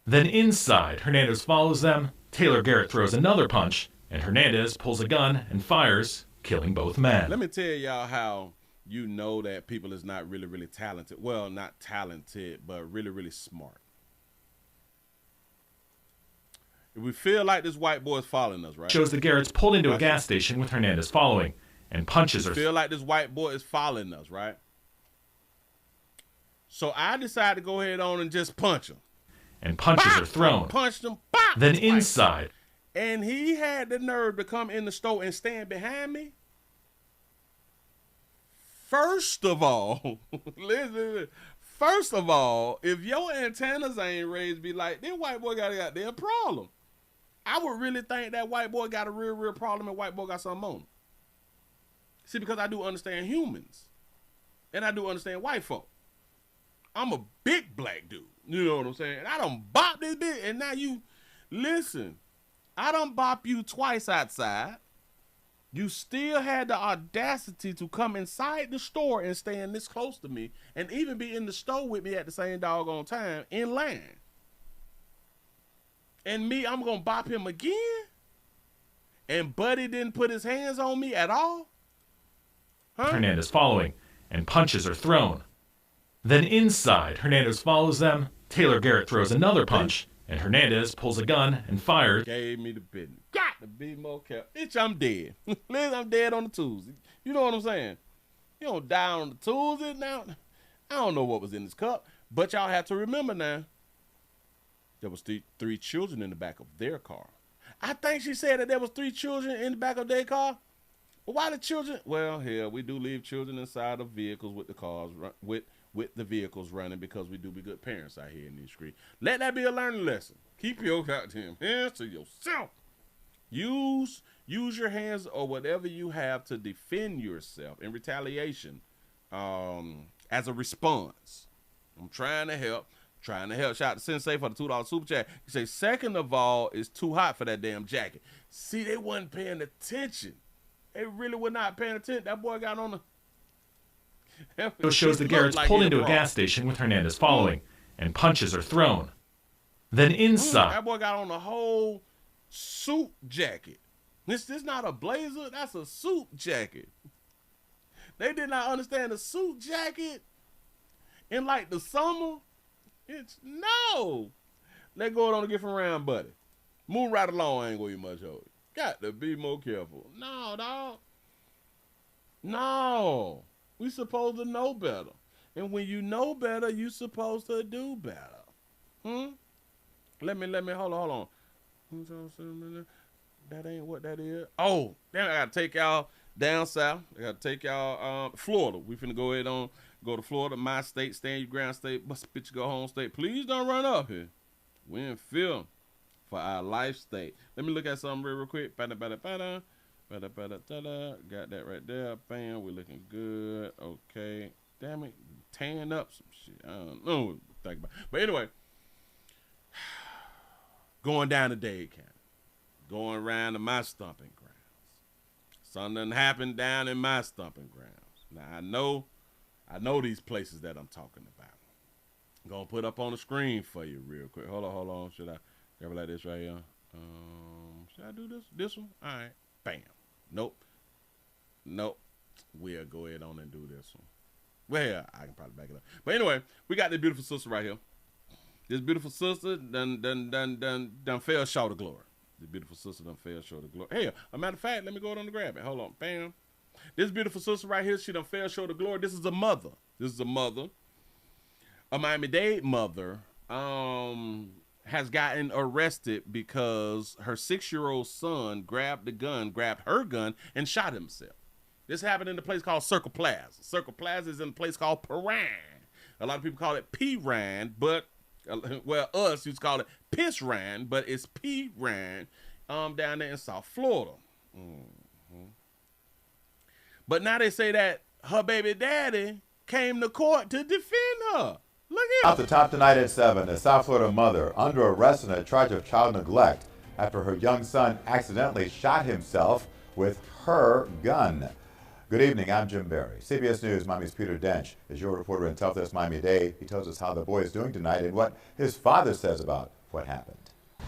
Then inside, Hernandez follows them, Taylor Garrett throws another punch, and Hernandez pulls a gun and fires, killing both men. Let me tell y'all how you know that people is not really, really talented. Well, not talented, but really, really smart. If we feel like this white boy is following us, right? Shows the Garretts pulled into a gas station with Hernandez following, and punches are... Feel like this white boy is following us, right? So I decided to go ahead on and just punch him. And punches are thrown. Punched him. Bop, then inside. And he had the nerve to come in the store and stand behind me. First of all, listen. First of all, if your antennas ain't raised, be like, that white boy got a goddamn problem. I would really think that white boy got a real, real problem and white boy got something on him. See, because I do understand humans. And I do understand white folk. I'm a big black dude. You know what I'm saying? And I done bop this bitch. And now you, listen, I done bop you twice outside. You still had the audacity to come inside the store and stand this close to me and even be in the store with me at the same doggone time in line. And me, I'm going to bop him again? And Buddy didn't put his hands on me at all? Huh? Hernandez following, and punches are thrown. Then inside, Hernandez follows them, Taylor Garrett throws another punch, and Hernandez pulls a gun and fires. Gave me the business. Got to be more careful. Bitch, I'm dead. Listen, I'm dead on the Tuesday. You know what I'm saying? You don't die on the Tuesday now. I don't know what was in this cup, but y'all have to remember now, there was three children in the back of their car. I think she said that there was 3 children in the back of their car. But why the children? Well, hell, we do leave children inside of vehicles with the cars, with the vehicles running because we do be good parents out here in these streets. Let that be a learning lesson. Keep your goddamn hands to yourself. Use your hands or whatever you have to defend yourself in retaliation as a response. I'm trying to help. Shout out to Sensei for the $2 super chat. He say, second of all, it's too hot for that damn jacket. See, they wasn't paying attention. They really were not paying attention. That boy got on the... It shows the Garretts pulled into a gas station with Hernandez following, and punches are thrown. Then inside... That boy got on the whole suit jacket. This not a blazer. That's a suit jacket. They did not understand the suit jacket in like the summer. It's no. Let go on a different round, buddy. Move right along. I ain't gonna eat much of it. Got to be more careful. No, dog. No. We supposed to know better. And when you know better, you supposed to do better. Let me hold on. That ain't what that is. Oh, then I gotta take y'all down south. I gotta take y'all Florida. We finna go ahead on go to Florida, my state, stand your ground state, bust bitch go home state. Please don't run up here. We in film for our life state. Let me look at something real quick. Got that right there. Bam, we're looking good. Okay. Damn it. Tan up some shit. I don't know what to think about. But anyway, going down to Dade County. Going around to my stomping grounds. Something happened down in my stomping grounds. Now, I know these places that I'm talking about. I'm going to put up on the screen for you real quick. Hold on. Should I grab it like this right here? Should I do this? This one? All right. Bam. Nope. We'll go ahead on and do this one. Well, I can probably back it up. But anyway, we got this beautiful sister right here. This beautiful sister done fell short of glory. This beautiful sister done fell short of glory. Hey, a matter of fact, let me go ahead on and grab it. Hold on. Bam. This beautiful sister right here, she done fell short of glory. This is a mother. A Miami-Dade mother has gotten arrested because her 6-year-old son grabbed her gun, and shot himself. This happened in a place called Circle Plaza. Circle Plaza is in a place called Piran. A lot of people call it Piran, but, well, us used to call it Pissran, but it's Piran down there in South Florida. But now they say that her baby daddy came to court to defend her. Look here. Off the top tonight at 7, a South Florida mother under arrest on a charge of child neglect after her young son accidentally shot himself with her gun. Good evening, I'm Jim Barry. CBS News Miami's Peter Dench is your reporter in Tough This Miami Dade. He tells us how the boy is doing tonight and what his father says about what happened.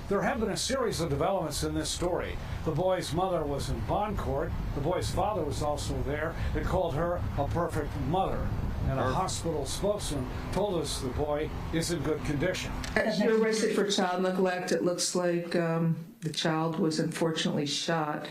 There have been a series of developments in this story. The boy's mother was in bond court. The boy's father was also there. They called her a perfect mother. And a hospital spokesman told us the boy is in good condition. You're arrested for child neglect. It looks like the child was unfortunately shot.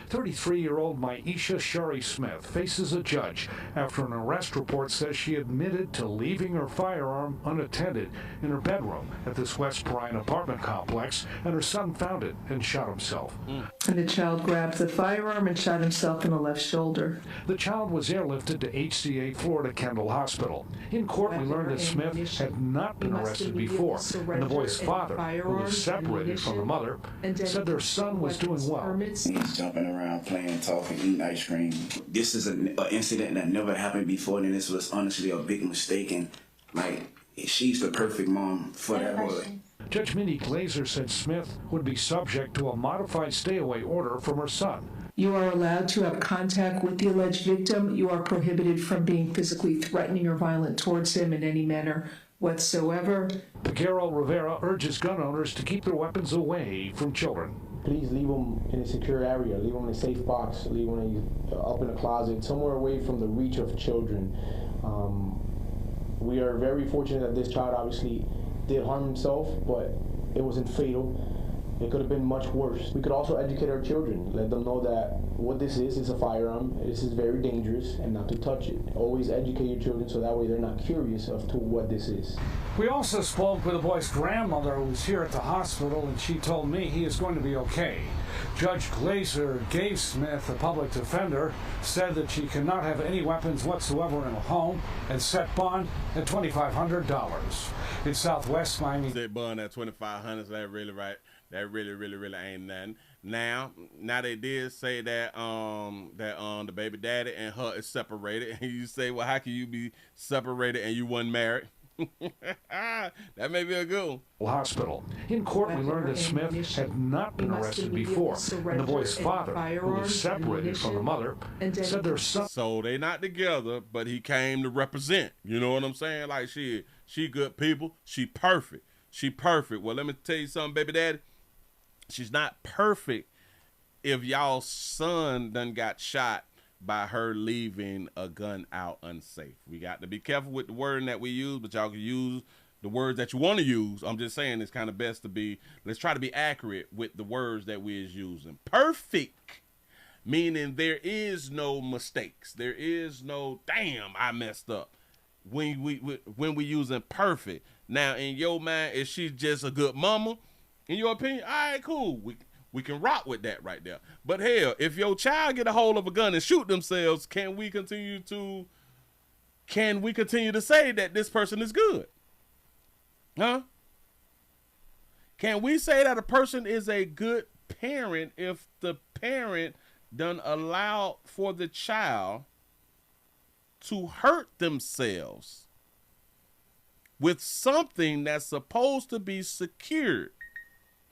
33-year-old Maisha Sherry Smith faces a judge after an arrest report says she admitted to leaving her firearm unattended in her bedroom at this West Bryan apartment complex, and her son found it and shot himself. And the child grabbed the firearm and shot himself in the left shoulder. The child was airlifted to HCA Florida Kendall Hospital. In court, we learned that Smith had not been arrested before, and the boy's father, who was separated from the mother, said their son was doing well. He's jumping around, playing, talking, eating ice cream. This is an incident that never happened before, and this was honestly a big mistake. And like, she's the perfect mom for that boy. Judge Mindy Glazer said Smith would be subject to a modified stay-away order from her son. You are allowed to have contact with the alleged victim. You are prohibited from being physically threatening or violent towards him in any manner whatsoever. Piguero Rivera urges gun owners to keep their weapons away from children. Please leave them in a secure area, leave them in a safe box, leave them up in a closet, somewhere away from the reach of children. We are very fortunate that this child obviously did harm himself, but it wasn't fatal. It could have been much worse. We could also educate our children, let them know that what this is a firearm. This is very dangerous, and not to touch it. Always educate your children so that way they're not curious as to what this is. We also spoke with the boy's grandmother who was here at the hospital, and she told me he is going to be okay. Judge Glazer gave Smith a public defender, said that she cannot have any weapons whatsoever in a home, and set bond at $2,500. In Southwest Miami. Set bond at $2,500, so that really right. That really ain't nothing. Now they did say that the baby daddy and her is separated, and you say, well, how can you be separated and you wasn't married? That may be a good one. Hospital. In court, we learned that Smith had not been arrested before, and the boy's father, who was separated from the mother, said their son. So they not together, but he came to represent. You know what I'm saying? Like she good people. She perfect. She perfect. Well, let me tell you something, baby daddy. She's not perfect if y'all's son done got shot by her leaving a gun out unsafe. We got to be careful with the wording that we use, but y'all can use the words that you want to use. I'm just saying it's kind of best to be, let's try to be accurate with the words that we is using. Perfect, meaning there is no mistakes. There is no, damn, I messed up. When we using perfect. Now, in your mind, is she just a good mama? In your opinion, all right, cool. We can rock with that right there. But hell, if your child get a hold of a gun and shoot themselves, can we continue to say that this person is good? Huh? Can we say that a person is a good parent if the parent done allowed for the child to hurt themselves with something that's supposed to be secured?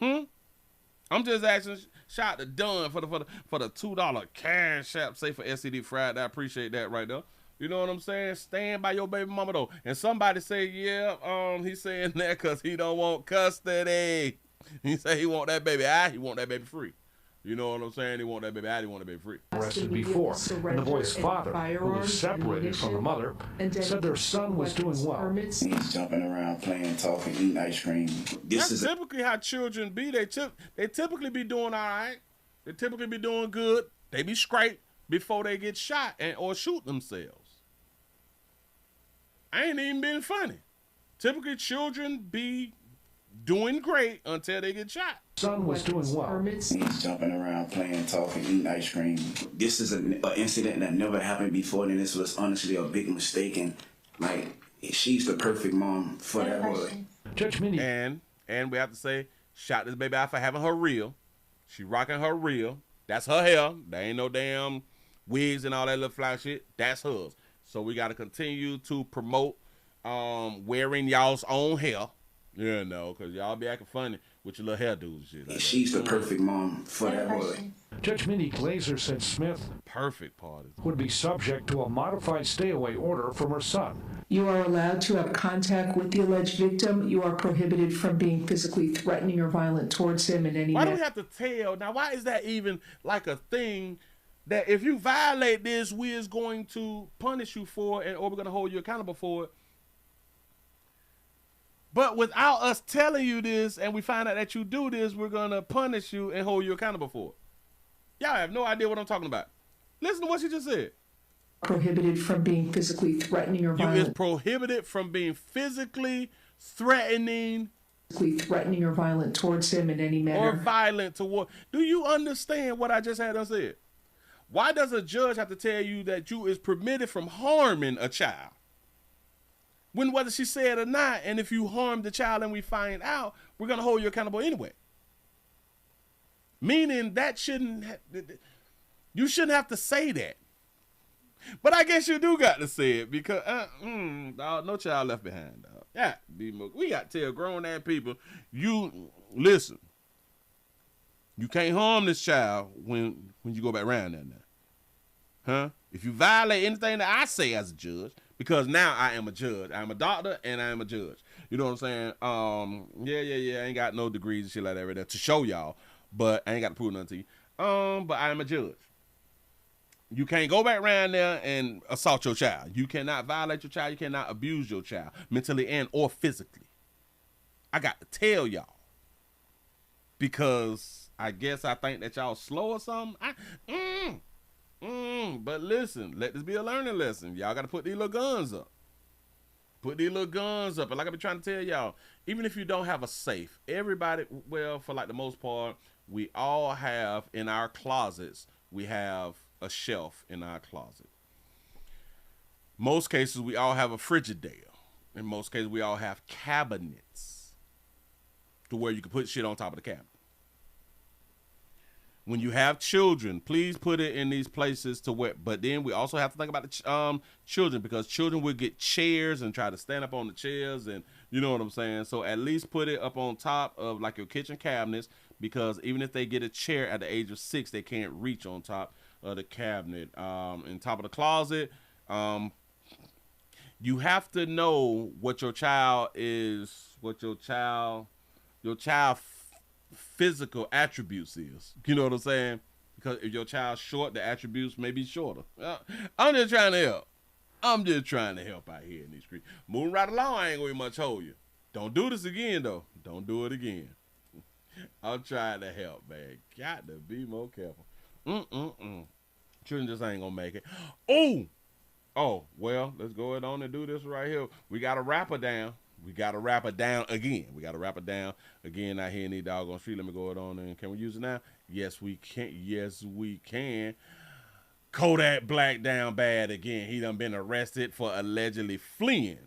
I'm just asking. Shout out to Dunn for the $2 cash app. Say for SCD Friday. I appreciate that right there. You know what I'm saying? Stand by your baby mama though. And somebody say, yeah, he's saying that because he don't want custody. He say he want that baby out. He want that baby free. You know what I'm saying? He want that baby out. He want that baby free. Arrested before, and the boy's father, who was separated from the mother, said their son was doing well. He's jumping around, playing, talking, eating ice cream. That's typically how children be. They typically be doing all right. They typically be doing good. They be straight before they get shot or shoot themselves. I ain't even being funny. Typically, children be doing great until they get shot. Son was doing well. He's jumping around, playing, talking, eating ice cream. This is an incident that never happened before, and this was honestly a big mistake. And like, she's the perfect mom for that boy. Judge Mindy. And we have to say, shout this baby out for having her reel. She rocking her reel. That's her hair. There ain't no damn wigs and all that little fly shit. That's hers. So we got to continue to promote wearing y'all's own hair. Yeah, no, because y'all be acting funny with your little hairdos and shit. Like she's the perfect mom for that boy. Judge Minnie Glazer said Smith Perfect party. would be subject to a modified stay-away order from her son. You are allowed to have contact with the alleged victim. You are prohibited from being physically threatening or violent towards him in any Why do manner. we have to tell? Now, why is that even like a thing that if you violate this, we is going to punish you for it, or we're going to hold you accountable for it? But without us telling you this and we find out that you do this, we're going to punish you and hold you accountable for it. Y'all have no idea what I'm talking about. Listen to what she just said. Prohibited from being physically threatening or You violent. is prohibited from being physically threatening Or violent towards him in any manner. or violent toward. Do you understand what I just had unsaid? Why does a judge have to tell you that you is permitted from harming a child? When whether she said or not, and if you harm the child and we find out, we're going to hold you accountable anyway. Meaning that you shouldn't have to say that. But I guess you do got to say it because dog, no child left behind, dog. Yeah, we got to tell grown-ass people, you listen, you can't harm this child when you go back around there now. Huh? If you violate anything that I say as a judge, because now I am a judge. I'm a doctor and I am a judge. You know what I'm saying? Yeah. I ain't got no degrees and shit like that right there to show y'all, but I ain't got to prove nothing to you. But I am a judge. You can't go back around there and assault your child. You cannot violate your child. You cannot abuse your child mentally and or physically. I got to tell y'all because I guess I think that y'all slow or something. But listen, let this be a learning lesson. Y'all got to put these little guns up. Put these little guns up. And like I've been trying to tell y'all, even if you don't have a safe, everybody, well, for like the most part, we all have in our closets, we have a shelf in our closet. Most cases, we all have a Frigidaire. In most cases, we all have cabinets to where you can put shit on top of the cabinet. When you have children, please put it in these places to where, but then we also have to think about the children because children will get chairs and try to stand up on the chairs and you know what I'm saying? So at least put it up on top of like your kitchen cabinets because even if they get a chair at the age of 6, they can't reach on top of the cabinet. In top of the closet, you have to know what your child is, what your child physical attributes is. You know what I'm saying? Because if your child's short, the attributes may be shorter. I'm just trying to help. I'm just trying to help out here in these streets. Moving right along, I ain't gonna much hold you. Don't do this again, though. Don't do it again. I'm trying to help, man. Got to be more careful. Children just ain't gonna make it. Oh, well, let's go ahead on and do this right here. We got to wrap her down. We got to wrap her down again. We got to wrap her down again out here in the doggone street. Let me go ahead on and can we use it now? Yes, we can. Yes, we can. Kodak Black down bad again. He done been arrested for allegedly fleeing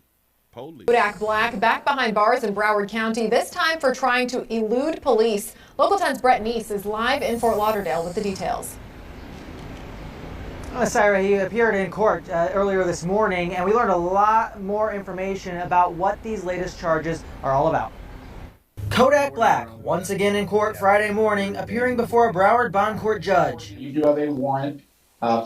police. Kodak Black back behind bars in Broward County, this time for trying to elude police. Local 10's Brett Neese is live in Fort Lauderdale with the details. Sarah, he appeared in court earlier this morning, and we learned a lot more information about what these latest charges are all about. Kodak Black, once again in court Friday morning, appearing before a Broward Bond Court judge. You do have a warrant,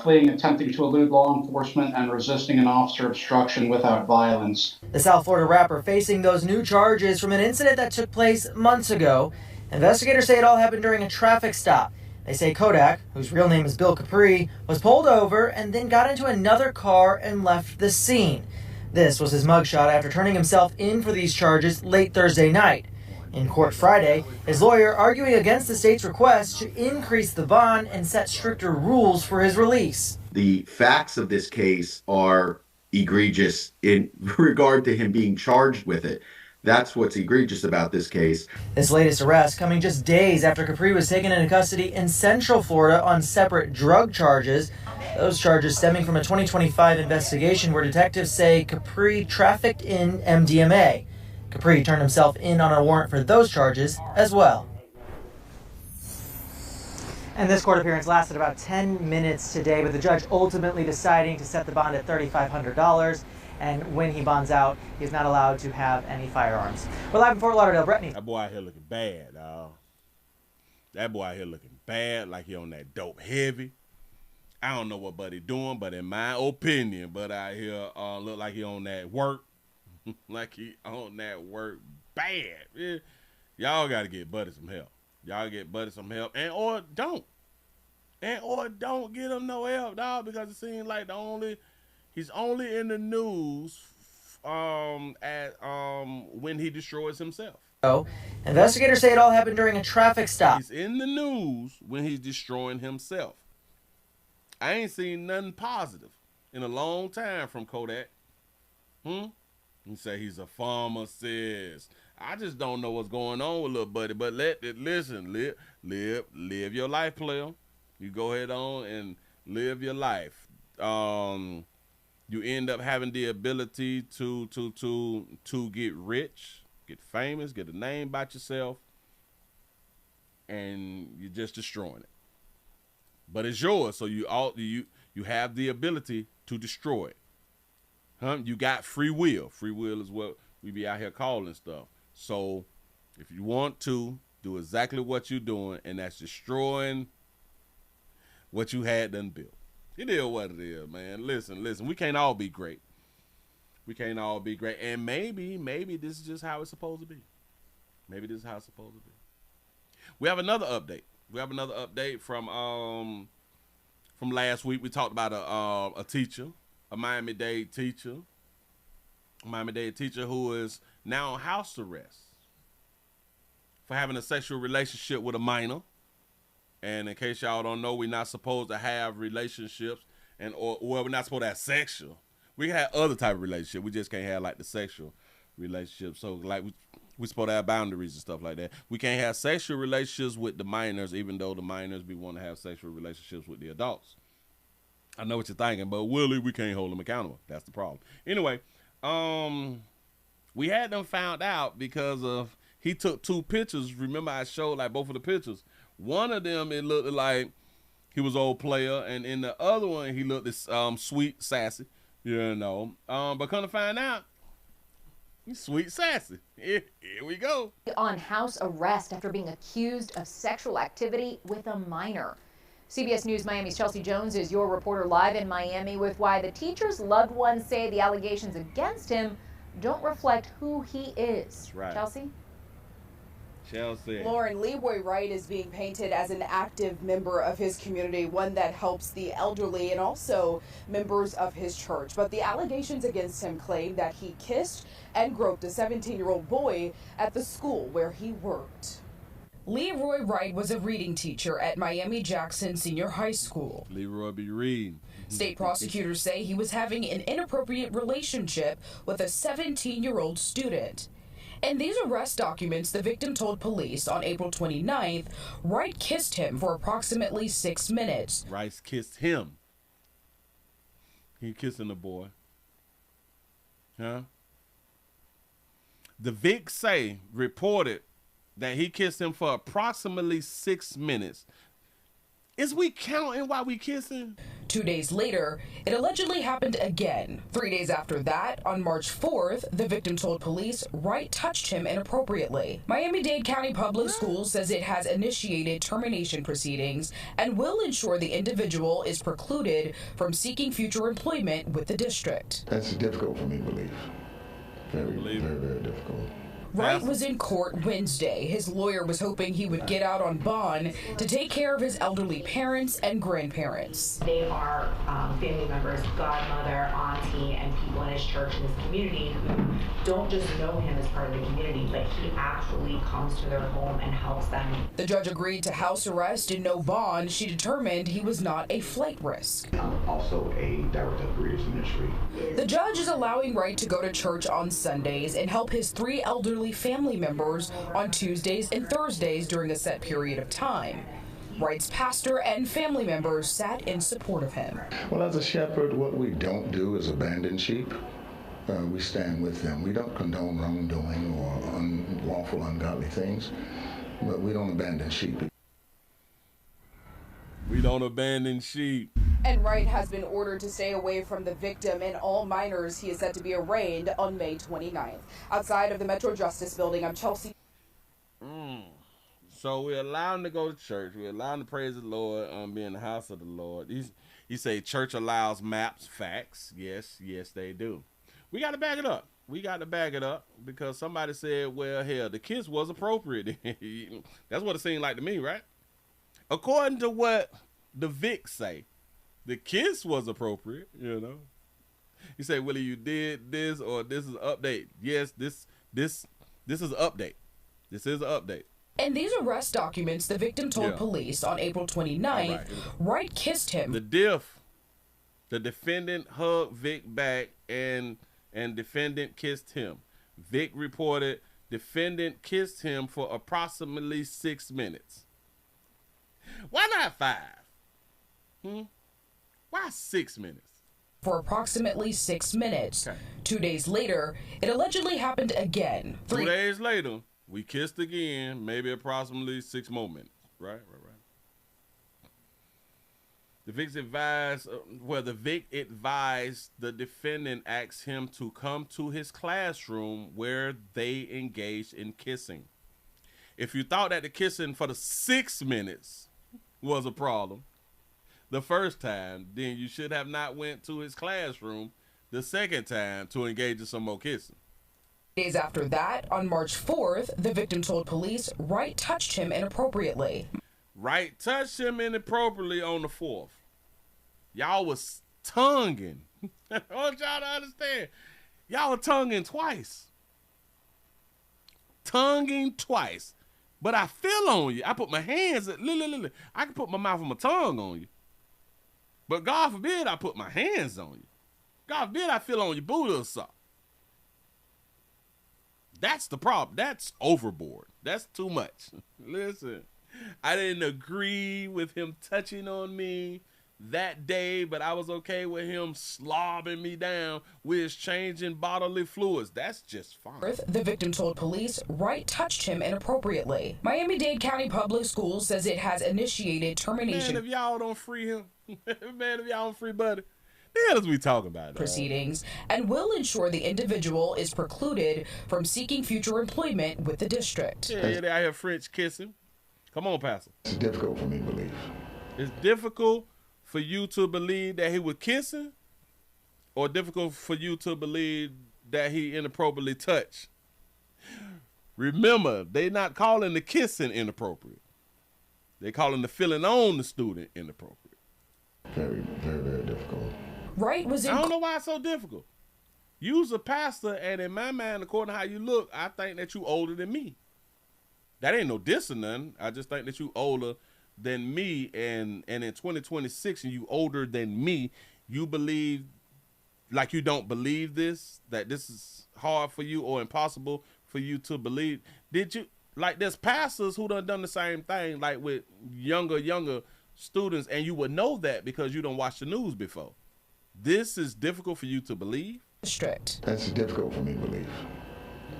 fleeing, attempting to elude law enforcement, and resisting an officer obstruction without violence. The South Florida rapper facing those new charges from an incident that took place months ago. Investigators say it all happened during a traffic stop. They say Kodak, whose real name is Bill Capri, was pulled over and then got into another car and left the scene. This was his mugshot after turning himself in for these charges late Thursday night. In court Friday, his lawyer arguing against the state's request to increase the bond and set stricter rules for his release. The facts of this case are egregious in regard to him being charged with it. That's what's egregious about this case. This latest arrest coming just days after Capri was taken into custody in Central Florida on separate drug charges. Those charges stemming from a 2025 investigation where detectives say Capri trafficked in MDMA. Capri turned himself in on a warrant for those charges as well. And this court appearance lasted about 10 minutes today, with the judge ultimately deciding to set the bond at $3,500. And when he bonds out, he's not allowed to have any firearms. We're live in Fort Lauderdale. Brittany. That boy out here looking bad, dog. That boy out here looking bad, like he on that dope heavy. I don't know what Buddy doing, but in my opinion, Buddy out here look like he on that work. Like he on that work bad. Yeah. Y'all got to get Buddy some help. Y'all get Buddy some help, or don't get him no help, dog, because it seems like he's only in the news when he destroys himself. Investigators say it all happened during a traffic stop. He's in the news when he's destroying himself. I ain't seen nothing positive in a long time from Kodak. You say he's a pharmacist. I just don't know what's going on with little buddy. But listen, live your life, player. You go ahead on and live your life. You end up having the ability to get rich, get famous, get a name about yourself, and you're just destroying it. But it's yours, so you have the ability to destroy it. You got free will. Free will is what we be out here calling stuff. So if you want to, do exactly what you're doing, and that's destroying what you had done built. It is what it is, man. Listen, we can't all be great. We can't all be great. And maybe this is just how it's supposed to be. Maybe this is how it's supposed to be. We have another update. We have another update from last week. We talked about a teacher, a Miami-Dade teacher. Miami-Dade teacher who is now on house arrest for having a sexual relationship with a minor. And in case y'all don't know, we're not supposed to have relationships, we're not supposed to have sexual. We have other type of relationship. We just can't have like the sexual relationship. So like we're supposed to have boundaries and stuff like that. We can't have sexual relationships with the minors, even though the minors be want to have sexual relationships with the adults. I know what you're thinking, but Willie, we can't hold them accountable. That's the problem. Anyway, we had them found out because of he took 2 pictures. Remember I showed like both of the pictures. One of them, it looked like he was old player, and in the other one, he looked this sweet, sassy, you know. But come to find out, he's sweet, sassy. Here we go. On house arrest after being accused of sexual activity with a minor. CBS News Miami's Chelsea Jones is your reporter live in Miami with why the teacher's loved ones say the allegations against him don't reflect who he is. That's right. Chelsea? Lauren, Leroy Wright is being painted as an active member of his community, one that helps the elderly and also members of his church. But the allegations against him claim that he kissed and groped a 17-year-old boy at the school where he worked. Leroy Wright was a reading teacher at Miami-Jackson Senior High School. Leroy be reading. State prosecutors say he was having an inappropriate relationship with a 17-year-old student. In these arrest documents, the victim told police on April 29th, Wright kissed him for approximately 6 minutes. Wright kissed him. He kissing the boy. Huh? The Vic reported that he kissed him for approximately 6 minutes. Is we counting while we kissing? 2 days later, it allegedly happened again. 3 days after that, on March 4th, the victim told police Wright touched him inappropriately. Miami-Dade County Public Schools says it has initiated termination proceedings and will ensure the individual is precluded from seeking future employment with the district. That's difficult for me to believe. Very, very difficult. Wright was in court Wednesday. His lawyer was hoping he would get out on bond to take care of his elderly parents and grandparents. They are family members, godmother, auntie, and people in his church and his community who don't just know him as part of the community, but he actually comes to their home and helps them. The judge agreed to house arrest and no bond. She determined he was not a flight risk. I'm also a director of Greatest Ministry. The judge is allowing Wright to go to church on Sundays and help his 3 elderly family members on Tuesdays and Thursdays during a set period of time. Wright's pastor and family members sat in support of him. Well, as a shepherd, what we don't do is abandon sheep. We stand with them. We don't condone wrongdoing or unlawful, ungodly things, but we don't abandon sheep. We don't abandon sheep. And Wright has been ordered to stay away from the victim and all minors. He is set to be arraigned on May 29th. Outside of the Metro Justice Building, I'm Chelsea. So we allow him to go to church. We allow him to praise the Lord, be in the house of the Lord. He say church allows maps, facts. Yes, they do. We got to back it up. We got to back it up because somebody said, well, hell, the kiss was appropriate. That's what it seemed like to me, right? According to what the Vic say, the kiss was appropriate, you know. He said, Willie, you did this or this is an update. Yes, this is an update. This is an update. In these arrest documents, the victim told police on April 29th, Wright kissed him. The defendant hugged Vic back and defendant kissed him. Vic reported defendant kissed him for approximately 6 minutes. Why not 5? Why 6 minutes? For approximately 6 minutes. Okay. 2 days later, it allegedly happened again. 2 days later, we kissed again, maybe approximately 6 more minutes. Right. The Vic advised the defendant asked him to come to his classroom where they engaged in kissing. If you thought that the kissing for the 6 minutes was a problem the first time, then you should have not went to his classroom the second time to engage in some more kissing. Days after that, on March 4th, the victim told police Wright touched him inappropriately. Wright touched him inappropriately on the 4th. Y'all was tonguing. I want y'all to understand. Y'all were tonguing twice. Tonguing twice. But I feel on you. I put my hands, I can put my mouth and my tongue on you. But God forbid I put my hands on you. God forbid I feel on your booty or something. That's the problem. That's overboard. That's too much. Listen, I didn't agree with him touching on me that day, but I was okay with him slobbing me down with exchanging bodily fluids. That's just fine. The victim told police Wright touched him inappropriately. Miami-Dade County Public Schools says it has initiated termination. Man, if y'all don't free him, man, if y'all don't free Buddy, the hell is we talking about? Proceedings, and will ensure the individual is precluded from seeking future employment with the district. Yeah, they out here French kissing. Come on, Pastor. It's difficult for me to believe. It's difficult for you to believe that he was kissing, or difficult for you to believe that he inappropriately touched? Remember, they not calling the kissing inappropriate. They calling the feeling on the student inappropriate. Very, very, very difficult. Wright was in... I don't know why it's so difficult. You's a pastor, and in my mind, according to how you look, I think that you older than me. That ain't no diss or nothing. I just think that you older than me, and in 2026, and you older than me, you believe, like you don't believe this, that this is hard for you or impossible for you to believe. Did you, like there's pastors who done the same thing, like with younger students, and you would know that because you don't watch the news before. This is difficult for you to believe? Strict. That's difficult for me to believe.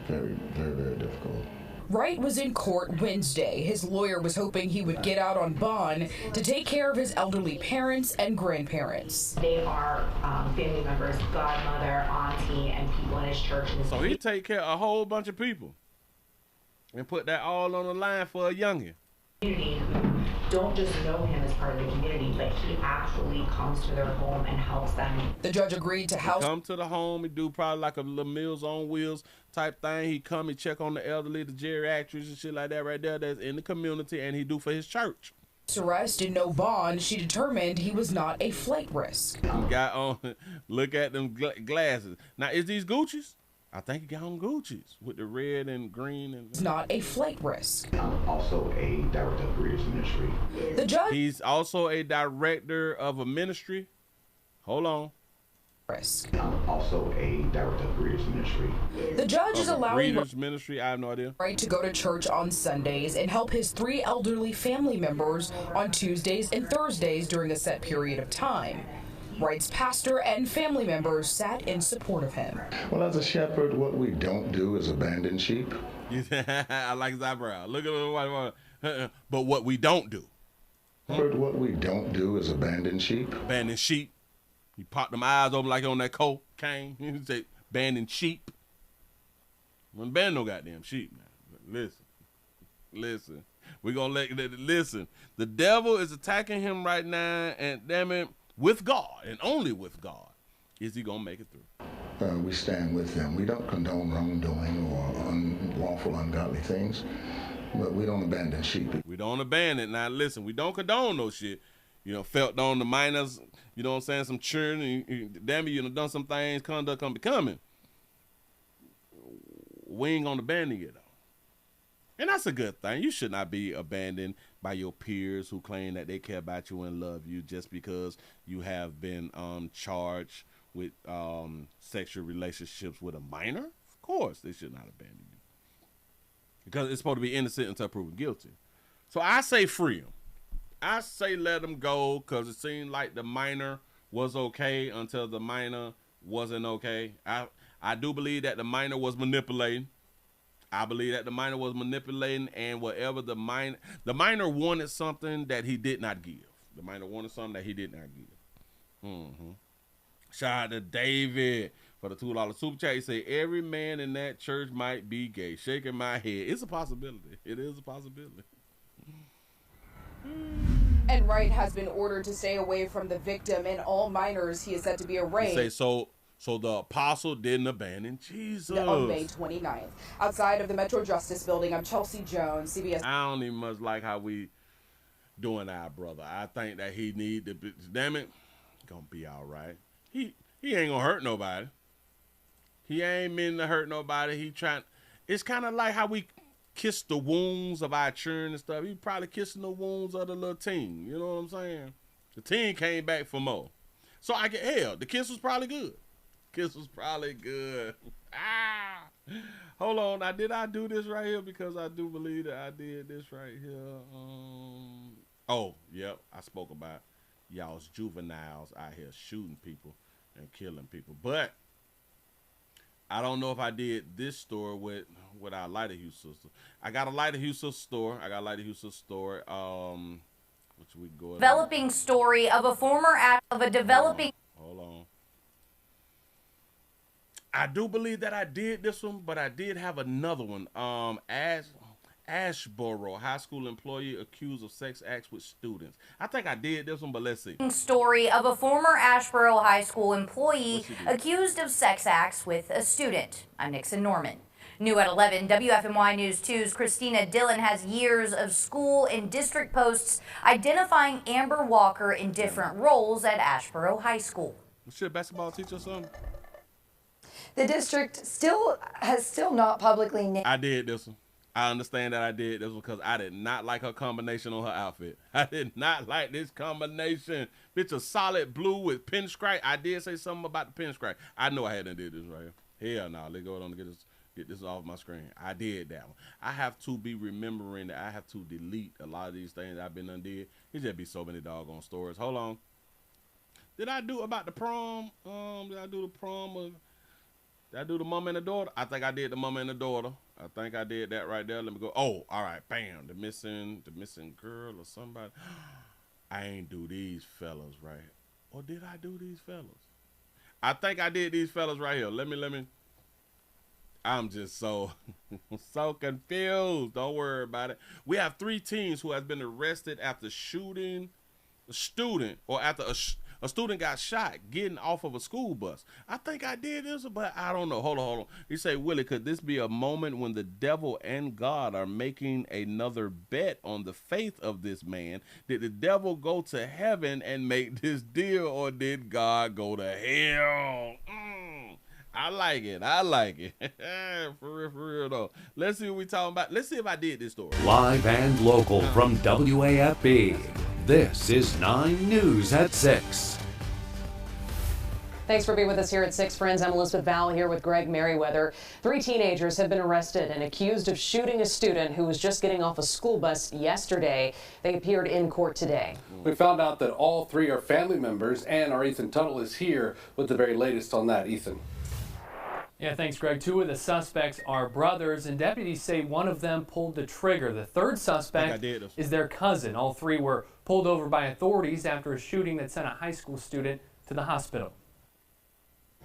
Very, very, very difficult. Wright was in court Wednesday. His lawyer was hoping he would get out on bond to take care of his elderly parents and grandparents. They are family members, godmother, auntie, and people in his church. So he take care of a whole bunch of people and put that all on the line for a youngin'. Community who don't just know him as part of the community, but he actually comes to their home and helps them. The judge agreed to house. He come to the home, he do probably like a little Meals on Wheels type thing. He come, he check on the elderly, the geriatrics and shit like that right there that's in the community, and he do for his church. Arrest and no bond, she determined he was not a flight risk. He got on, look at them glasses. Now, is these Gucci's? I think he got on Gucci's with the red and green. And it's not a flight risk. I'm also a director of careers ministry. The judge. He's also a director of a ministry. Hold on. Risk. I'm also a director of careers ministry. The judge is allowing Readers ministry. I have no idea. Right to go to church on Sundays and help his 3 elderly family members on Tuesdays and Thursdays during a set period of time. Wright's pastor and family members sat in support of him. Well, as a shepherd, what we don't do is abandon sheep. I like his eyebrow. Look at him. But what we don't do. Shepherd, what we don't do is abandon sheep. Abandon sheep. He popped them eyes open like on that cocaine. He say, abandon sheep. When abandon no goddamn sheep, man. Listen. We're going to listen. The devil is attacking him right now, and damn it, with God, and only with God, is he going to make it through. We stand with them. We don't condone wrongdoing or unlawful, ungodly things, but we don't abandon sheep. We don't abandon. Now, listen, we don't condone no shit. You know, felt on the minors, you know what I'm saying, some children, damn it, you know, done some things, conduct unbecoming. We ain't gonna abandon you, though. And that's a good thing. You should not be abandoned by your peers who claim that they care about you and love you just because you have been charged with sexual relationships with a minor. Of course, they should not abandon you. Because it's supposed to be innocent until proven guilty. So I say free them. I say let them go because it seemed like the minor was okay until the minor wasn't okay. I do believe that the minor was manipulating. I believe that the minor was manipulating, and whatever the minor wanted something that he did not give. The minor wanted something that he did not give. Shout out to David for the $2 super chat. He said, every man in that church might be gay. Shaking my head. It's a possibility. It is a possibility. And Wright has been ordered to stay away from the victim and all minors. He is set to be arraigned. Say so the apostle didn't abandon Jesus. On May 29th. Outside of the Metro Justice Building, I'm Chelsea Jones, CBS. I don't even much like how we doing our brother. I think that he need to be, damn it, gonna be all right. He ain't gonna hurt nobody. He ain't meaning to hurt nobody. He trying. It's kind of like how we kiss the wounds of our children and stuff. He probably kissing the wounds of the little teen. You know what I'm saying? The teen came back for more. So I get hell. The kiss was probably good. Kiss was probably good. Hold on. Now, did I do this right here? Because I do believe that I did this right here. Oh, yep. I spoke about y'all's juveniles out here shooting people and killing people. But I don't know if I did this story with our Lighter Hugh sister. I got a Lighter Hugh sister story. Which we go developing story of a former act of a developing. Hold on. I do believe that I did this one, but I did have another one. Ashboro high school employee accused of sex acts with students. I think I did this one, but let's see. Story of a former Ashboro high school employee accused of sex acts with a student. I'm Nixon Norman. New at 11, WFMY News 2's Christina Dillon has years of school and district posts identifying Amber Walker in different roles at Ashboro High School. Should a basketball teacher or something? The district has not publicly named. I did this one. I understand that I did this one because I did not like her combination on her outfit. I did not like this combination. Bitch, a solid blue with pinstripe. I did say something about the pinstripe. I know I hadn't did this right here. Hell no. Let's go on and get this off my screen. I did that one. I have to be remembering that I have to delete a lot of these things I've been undid. It just be so many doggone stories. Hold on. Did I do about the prom? Did I do the prom? Did I do the mom and the daughter? I think I did the mom and the daughter. I think I did that right there. Let me go. Oh, all right. Bam. The missing girl or somebody. I ain't do these fellas right. Or did I do these fellas? I think I did these fellas right here. Let me. I'm just so confused. Don't worry about it. We have 3 teens who have been arrested after shooting a student or after a student got shot getting off of a school bus. I think I did this, but I don't know. Hold on. You say, Willie, could this be a moment when the devil and God are making another bet on the faith of this man? Did the devil go to heaven and make this deal, or did God go to hell? I like it. For real though. Let's see what we talking about. Let's see if I did this story. Live and local from WAFB. This is 9 News at 6. Thanks for being with us here at 6, friends. I'm Elizabeth Val here with Greg Merriweather. 3 teenagers have been arrested and accused of shooting a student who was just getting off a school bus yesterday. They appeared in court today. We found out that all 3 are family members, and our Ethan Tuttle is here with the very latest on that. Ethan. Yeah, thanks, Greg. 2 of the suspects are brothers, and deputies say one of them pulled the trigger. The 3rd suspect is their cousin. All 3 were pulled over by authorities after a shooting that sent a high school student to the hospital.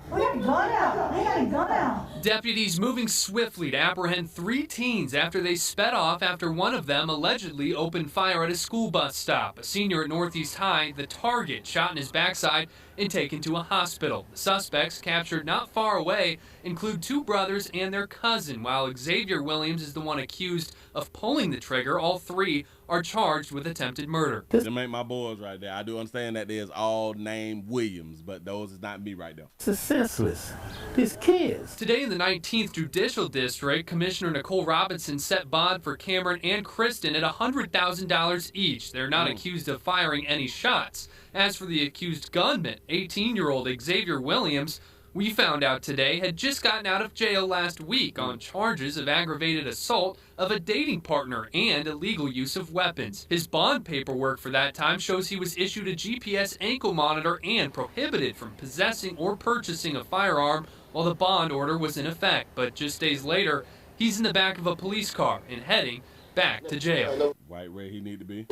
We got a gun out. They got a gun out. Deputies moving swiftly to apprehend 3 teens after they sped off after one of them allegedly opened fire at a school bus stop. A senior at Northeast High, the target, shot in his backside and taken to a hospital. The suspects captured not far away include 2 brothers and their cousin, while Xavier Williams is the one accused of pulling the trigger. All 3 are charged with attempted murder. Them ain't my boys right there. I do understand that there's all named Williams, but those is not me right there. It's senseless. These kids. Today in the 19th Judicial District, Commissioner Nicole Robinson set bond for Cameron and Kristen at $100,000 each. They're not accused of firing any shots. As for the accused gunman, 18-year-old Xavier Williams, we found out today, had just gotten out of jail last week on charges of aggravated assault of a dating partner and illegal use of weapons. His bond paperwork for that time shows he was issued a GPS ankle monitor and prohibited from possessing or purchasing a firearm while the bond order was in effect. But just days later, he's in the back of a police car and heading back to jail. Right where he need to be.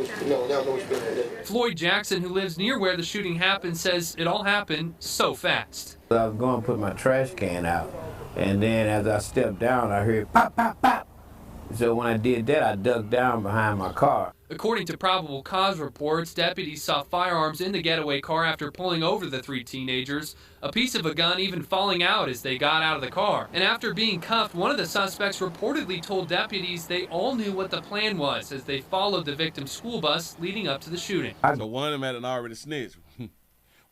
Floyd Jackson, who lives near where the shooting happened, says it all happened so fast. I was going to put my trash can out, and then as I stepped down, I heard pop, pop, pop. So when I did that, I ducked down behind my car. According to probable cause reports, deputies saw firearms in the getaway car after pulling over the 3 teenagers, a piece of a gun even falling out as they got out of the car. And after being cuffed, one of the suspects reportedly told deputies they all knew what the plan was as they followed the victim's school bus leading up to the shooting. So one of them had already snitched.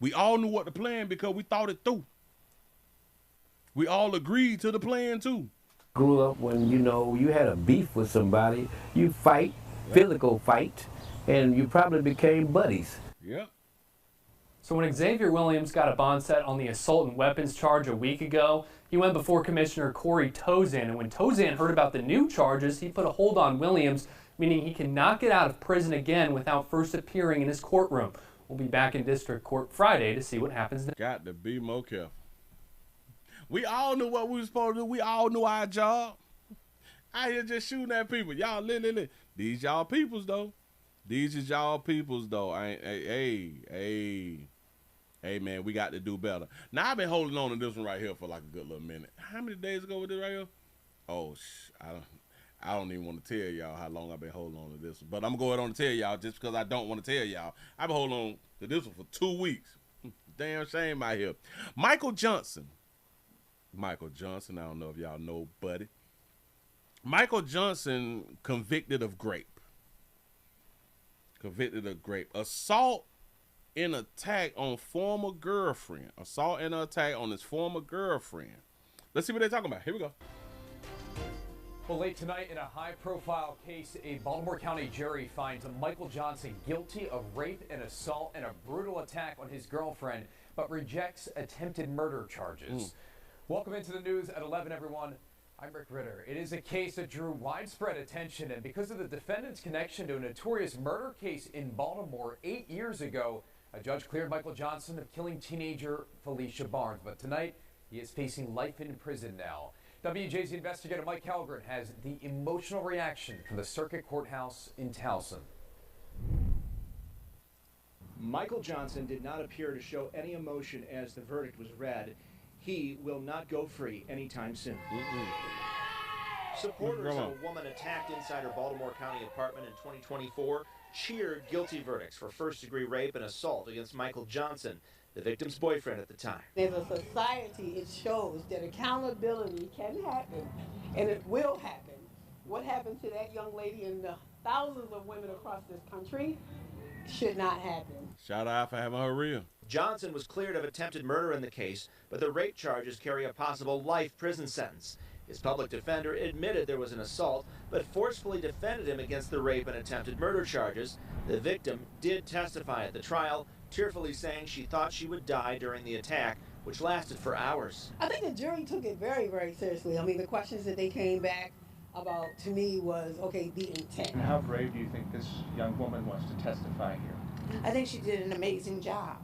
We all knew what the plan because we thought it through. We all agreed to the plan too. Grew up when, you had a beef with somebody, you fight, physical fight, and you probably became buddies. Yep. So when Xavier Williams got a bond set on the assault and weapons charge a week ago, he went before Commissioner Corey Tozan, and when Tozan heard about the new charges, he put a hold on Williams, meaning he cannot get out of prison again without first appearing in his courtroom. We'll be back in district court Friday to see what happens next. Got to be more careful. We all knew what we were supposed to do. We all knew our job. Out here just shooting at people. Y'all, these y'all peoples, though. These is y'all peoples, though. Hey, man, we got to do better. Now, I've been holding on to this one right here for like a good little minute. How many days ago was this right here? Oh, I don't even want to tell y'all how long I've been holding on to this one. But I'm going on to tell y'all just because I don't want to tell y'all. I've been holding on to this one for 2 weeks. Damn shame out here. Michael Johnson, I don't know if y'all know, buddy. Michael Johnson convicted of rape. Assault and attack on former girlfriend. Assault and attack on his former girlfriend. Let's see what they're talking about. Here we go. Well, late tonight in a high-profile case, a Baltimore County jury finds Michael Johnson guilty of rape and assault and a brutal attack on his girlfriend, but rejects attempted murder charges. Welcome into the news at 11, everyone. I'm Rick Ritter. It is a case that drew widespread attention, and because of the defendant's connection to a notorious murder case in Baltimore 8 years ago, a judge cleared Michael Johnson of killing teenager Felicia Barnes. But tonight, he is facing life in prison now. WJZ investigator Mike Halgren has the emotional reaction from the circuit courthouse in Towson. Michael Johnson did not appear to show any emotion as the verdict was read. He will not go free anytime soon. Supporters of a woman attacked inside her Baltimore County apartment in 2024 cheered guilty verdicts for first-degree rape and assault against Michael Johnson, the victim's boyfriend at the time. As a society, it shows that accountability can happen, and it will happen. What happened to that young lady and the thousands of women across this country should not happen. Shout out for having her real. Johnson was cleared of attempted murder in the case, but the rape charges carry a possible life prison sentence. His public defender admitted there was an assault, but forcefully defended him against the rape and attempted murder charges. The victim did testify at the trial, tearfully saying she thought she would die during the attack, which lasted for hours. I think the jury took it very, very seriously. I mean, the questions that they came back about to me was, okay, the intent. And how brave do you think this young woman was to testify here? I think she did an amazing job.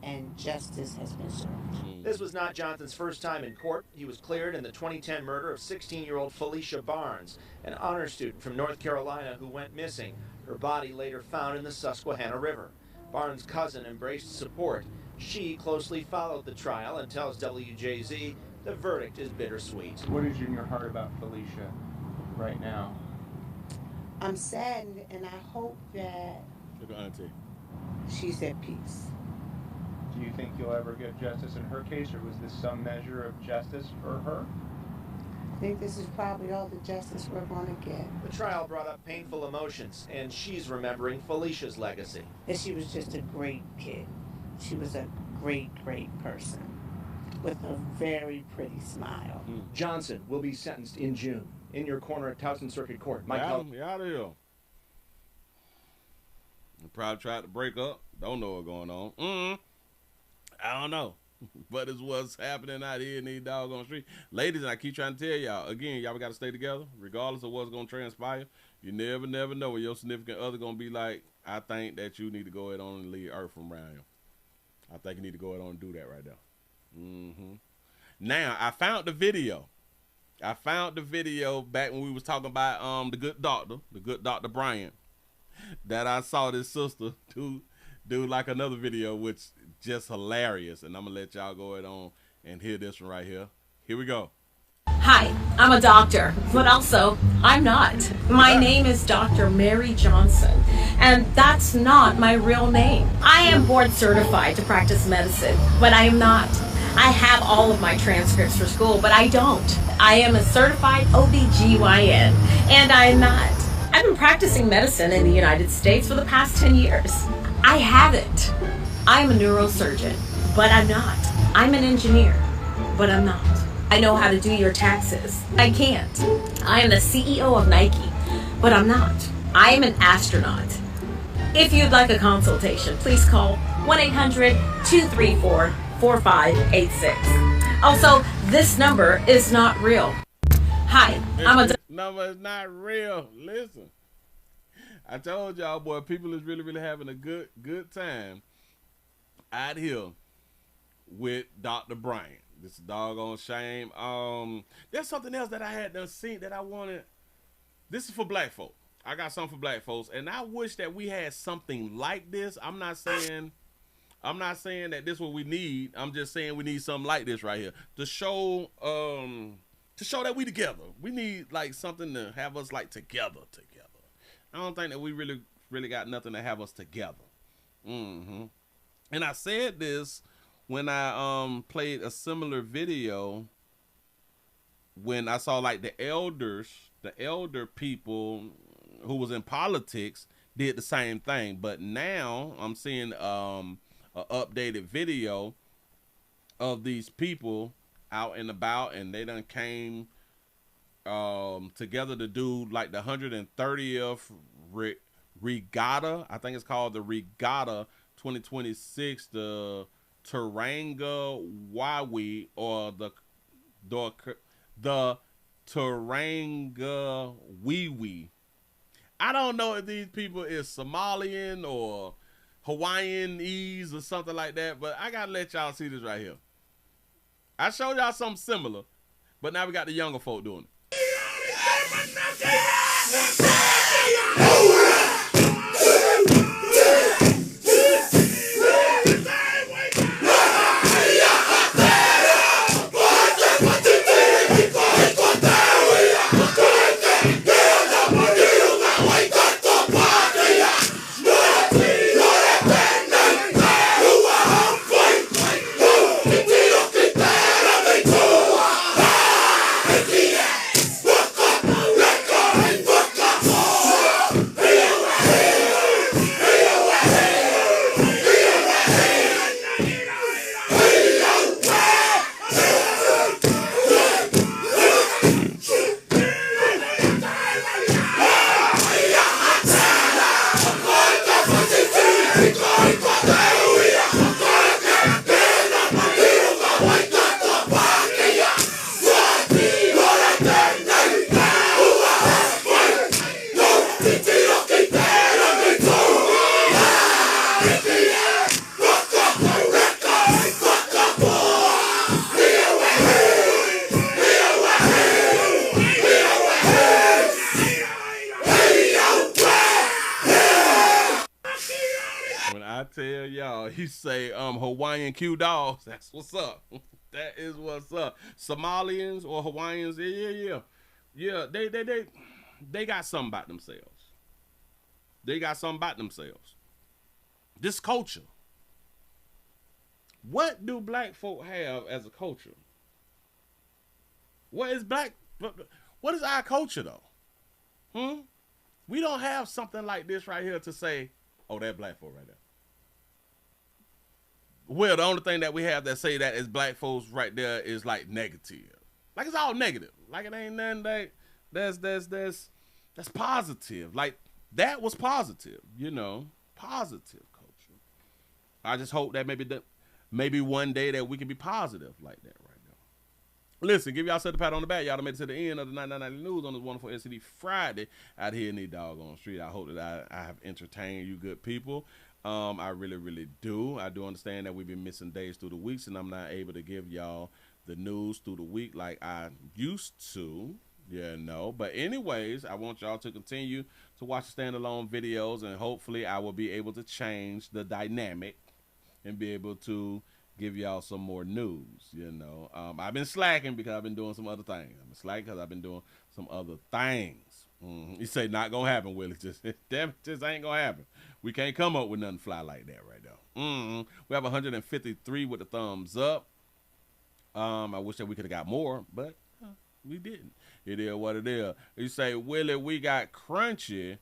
And justice has been served. This was not Johnson's first time in court. He was cleared in the 2010 murder of 16-year-old Felicia Barnes, an honor student from North Carolina who went missing. Her body later found in the Susquehanna River. Barnes' cousin embraced support. She closely followed the trial and tells WJZ the verdict is bittersweet. What is in your heart about Felicia right now? I'm saddened, and I hope that she's at peace. Do you think you'll ever get justice in her case, or was this some measure of justice for her? I think this is probably all the justice we're going to get. The trial brought up painful emotions, and she's remembering Felicia's legacy. That she was just a great kid. She was a great, great person with a very pretty smile. Johnson will be sentenced in June. In your corner at Towson Circuit Court. Get out of here. Probably tried to break up. Don't know what's going on. I don't know. But it's what's happening out here in these doggone streets. Ladies, I keep trying to tell y'all, again, y'all got to stay together, regardless of what's going to transpire. You never know when your significant other going to be like, I think that you need to go ahead on and leave Earth from around here. I think you need to go ahead on and do that right there. Now, I found the video. Back when we was talking about the good Dr. Bryant, that I saw this sister do like another video, which just hilarious. And I'm gonna let y'all go ahead on and hear this one right here. Here we go. Hi, I'm a doctor, but also I'm not. My name is Dr. Mary Johnson, and that's not my real name. I am board certified to practice medicine, but I am not. I have all of my transcripts for school, but I don't. I am a certified OBGYN, and I am not. I've been practicing medicine in the United States for the past 10 years. I haven't. I'm a neurosurgeon, but I'm not. I'm an engineer, but I'm not. I know how to do your taxes. I can't. I am the CEO of Nike, but I'm not. I am an astronaut. If you'd like a consultation, please call 1-800-234-4586. Also, this number is not real. Hi, This number is not real. Listen, I told y'all, boy, people is really having a good time out here with Dr. Bryant. This doggone shame. There's something else that I had done seen that I wanted. This is for black folk. I got something for black folks, and I wish that we had something like this. I'm not saying that this is what we need. I'm just saying we need something like this right here to show that we together. We need like something to have us like together. I don't think that we really got nothing to have us together. And I said this when I played a similar video when I saw like the elder people who was in politics did the same thing. But now I'm seeing an updated video of these people out and about, and they done came together to do like the 130th regatta. I think it's called the Regatta 2026, the Taranga Wawi, or the Taranga Wiwi. I don't know if these people is Somalian or Hawaiianese or something like that, but I gotta let y'all see this right here. I showed y'all something similar, but now we got the younger folk doing it. He say Hawaiian Q dogs. That's what's up. That is what's up. Somalians or Hawaiians, yeah. They got something about themselves. They got something about themselves. This culture. What do black folk have as a culture? What is our culture though? We don't have something like this right here to say, oh, that black folk right there. Well, the only thing that we have that say that is black folks right there is like negative. Like it's all negative. Like it ain't nothing that's positive. Like that was positive, positive culture. I just hope that maybe one day that we can be positive like that right now. Listen, give y'all a pat on the back. Y'all done made it to the end of the 990 News on this wonderful SCD Friday out here in the doggone street. I hope that I have entertained you good people. I really, really do. I do understand that we've been missing days through the weeks, and I'm not able to give y'all the news through the week like I used to. But anyways, I want y'all to continue to watch the standalone videos, and hopefully I will be able to change the dynamic and be able to give y'all some more news. I've been slacking because I've been doing some other things. I've been slacking because I've been doing some other things. You say not gonna happen, Willie. Just ain't gonna happen. We can't come up with nothing fly like that right now. We have 153 with the thumbs up. I wish that we could have got more, but we didn't. It is what it is. You say, Willie, we got crunchy.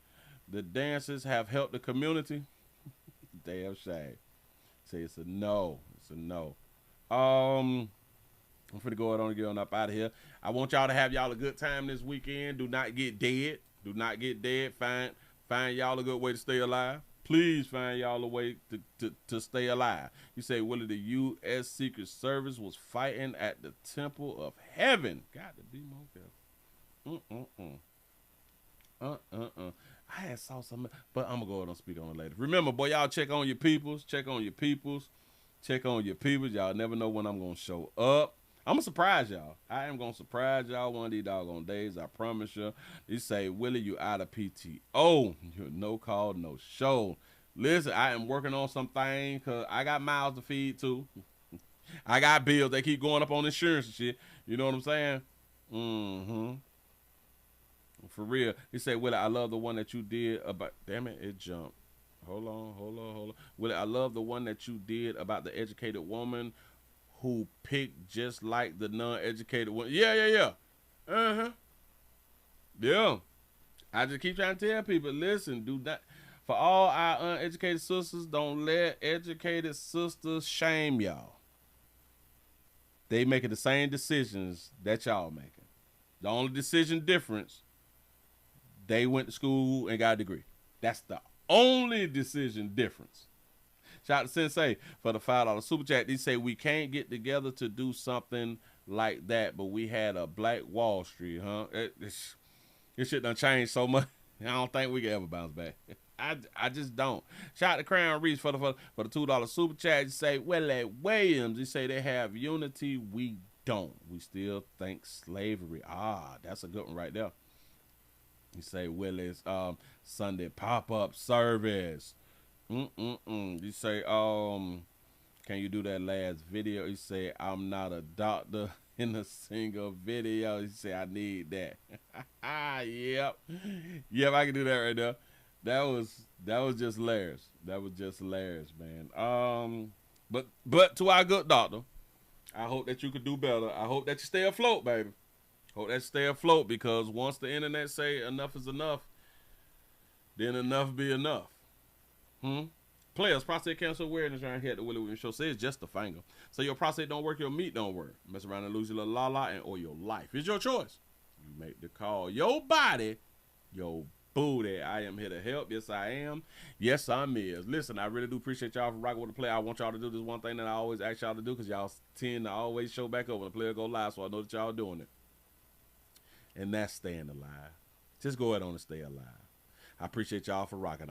The dancers have helped the community. Damn shame. Say it's a no. It's a no. I'm finna go ahead and get on up out of here. I want y'all to have y'all a good time this weekend. Do not get dead. Do not get dead. Find y'all a good way to stay alive. Please find y'all a way to stay alive. You say, Willie, the U.S. Secret Service was fighting at the Temple of Heaven. Got to be more careful. I had saw something, but I'm going to go ahead and speak on it later. Remember, boy, y'all check on your peoples. Check on your peoples. Check on your peoples. Y'all never know when I'm going to show up. I'm going to surprise y'all. I am going to surprise y'all one of these doggone days. I promise you. You say, Willie, you out of PTO. You're no call, no show. Listen, I am working on some things because I got mouths to feed too. I got bills. They keep going up on insurance and shit. You know what I'm saying? For real. He said, Willie, I love the one that you did about... Damn it, it jumped. Hold on. Willie, I love the one that you did about the educated woman who picked just like the non-educated one. Yeah. Yeah. I just keep trying to tell people, listen, do not... For all our uneducated sisters, don't let educated sisters shame y'all. They making the same decisions that y'all making. The only decision difference, they went to school and got a degree. That's the only decision difference. Shout out to Sensei for the $5 super chat. They say we can't get together to do something like that, but we had a Black Wall Street, huh? This shit done changed so much. I don't think we can ever bounce back. I just don't. Shout out to Crown Reese for the $2 super chat. You say, Willie Williams. You say they have unity. We don't. We still think slavery. That's a good one right there. You say Willie's Sunday pop-up service. You say, can you do that last video? You say, I'm not a doctor in a single video. You say, I need that. Yep, I can do that right there. That was just hilarious. That was just hilarious, man. But to our good doctor, I hope that you could do better. I hope that you stay afloat, baby. Hope that you stay afloat, because once the internet say enough is enough, then enough be enough. Players, prostate cancer awareness right here at the Willie Williams Show says just a finger. So your prostate don't work, your meat don't work. Mess around and lose your little la-la or your life. It's your choice. You make the call. Your body, your booty. I am here to help. Yes, I am. Yes, I'm is. Listen, I really do appreciate y'all for rocking with the player. I want y'all to do this one thing that I always ask y'all to do, because y'all tend to always show back up when the player go live, so I know that y'all doing it. And that's staying alive. Just go ahead on and stay alive. I appreciate y'all for rocking.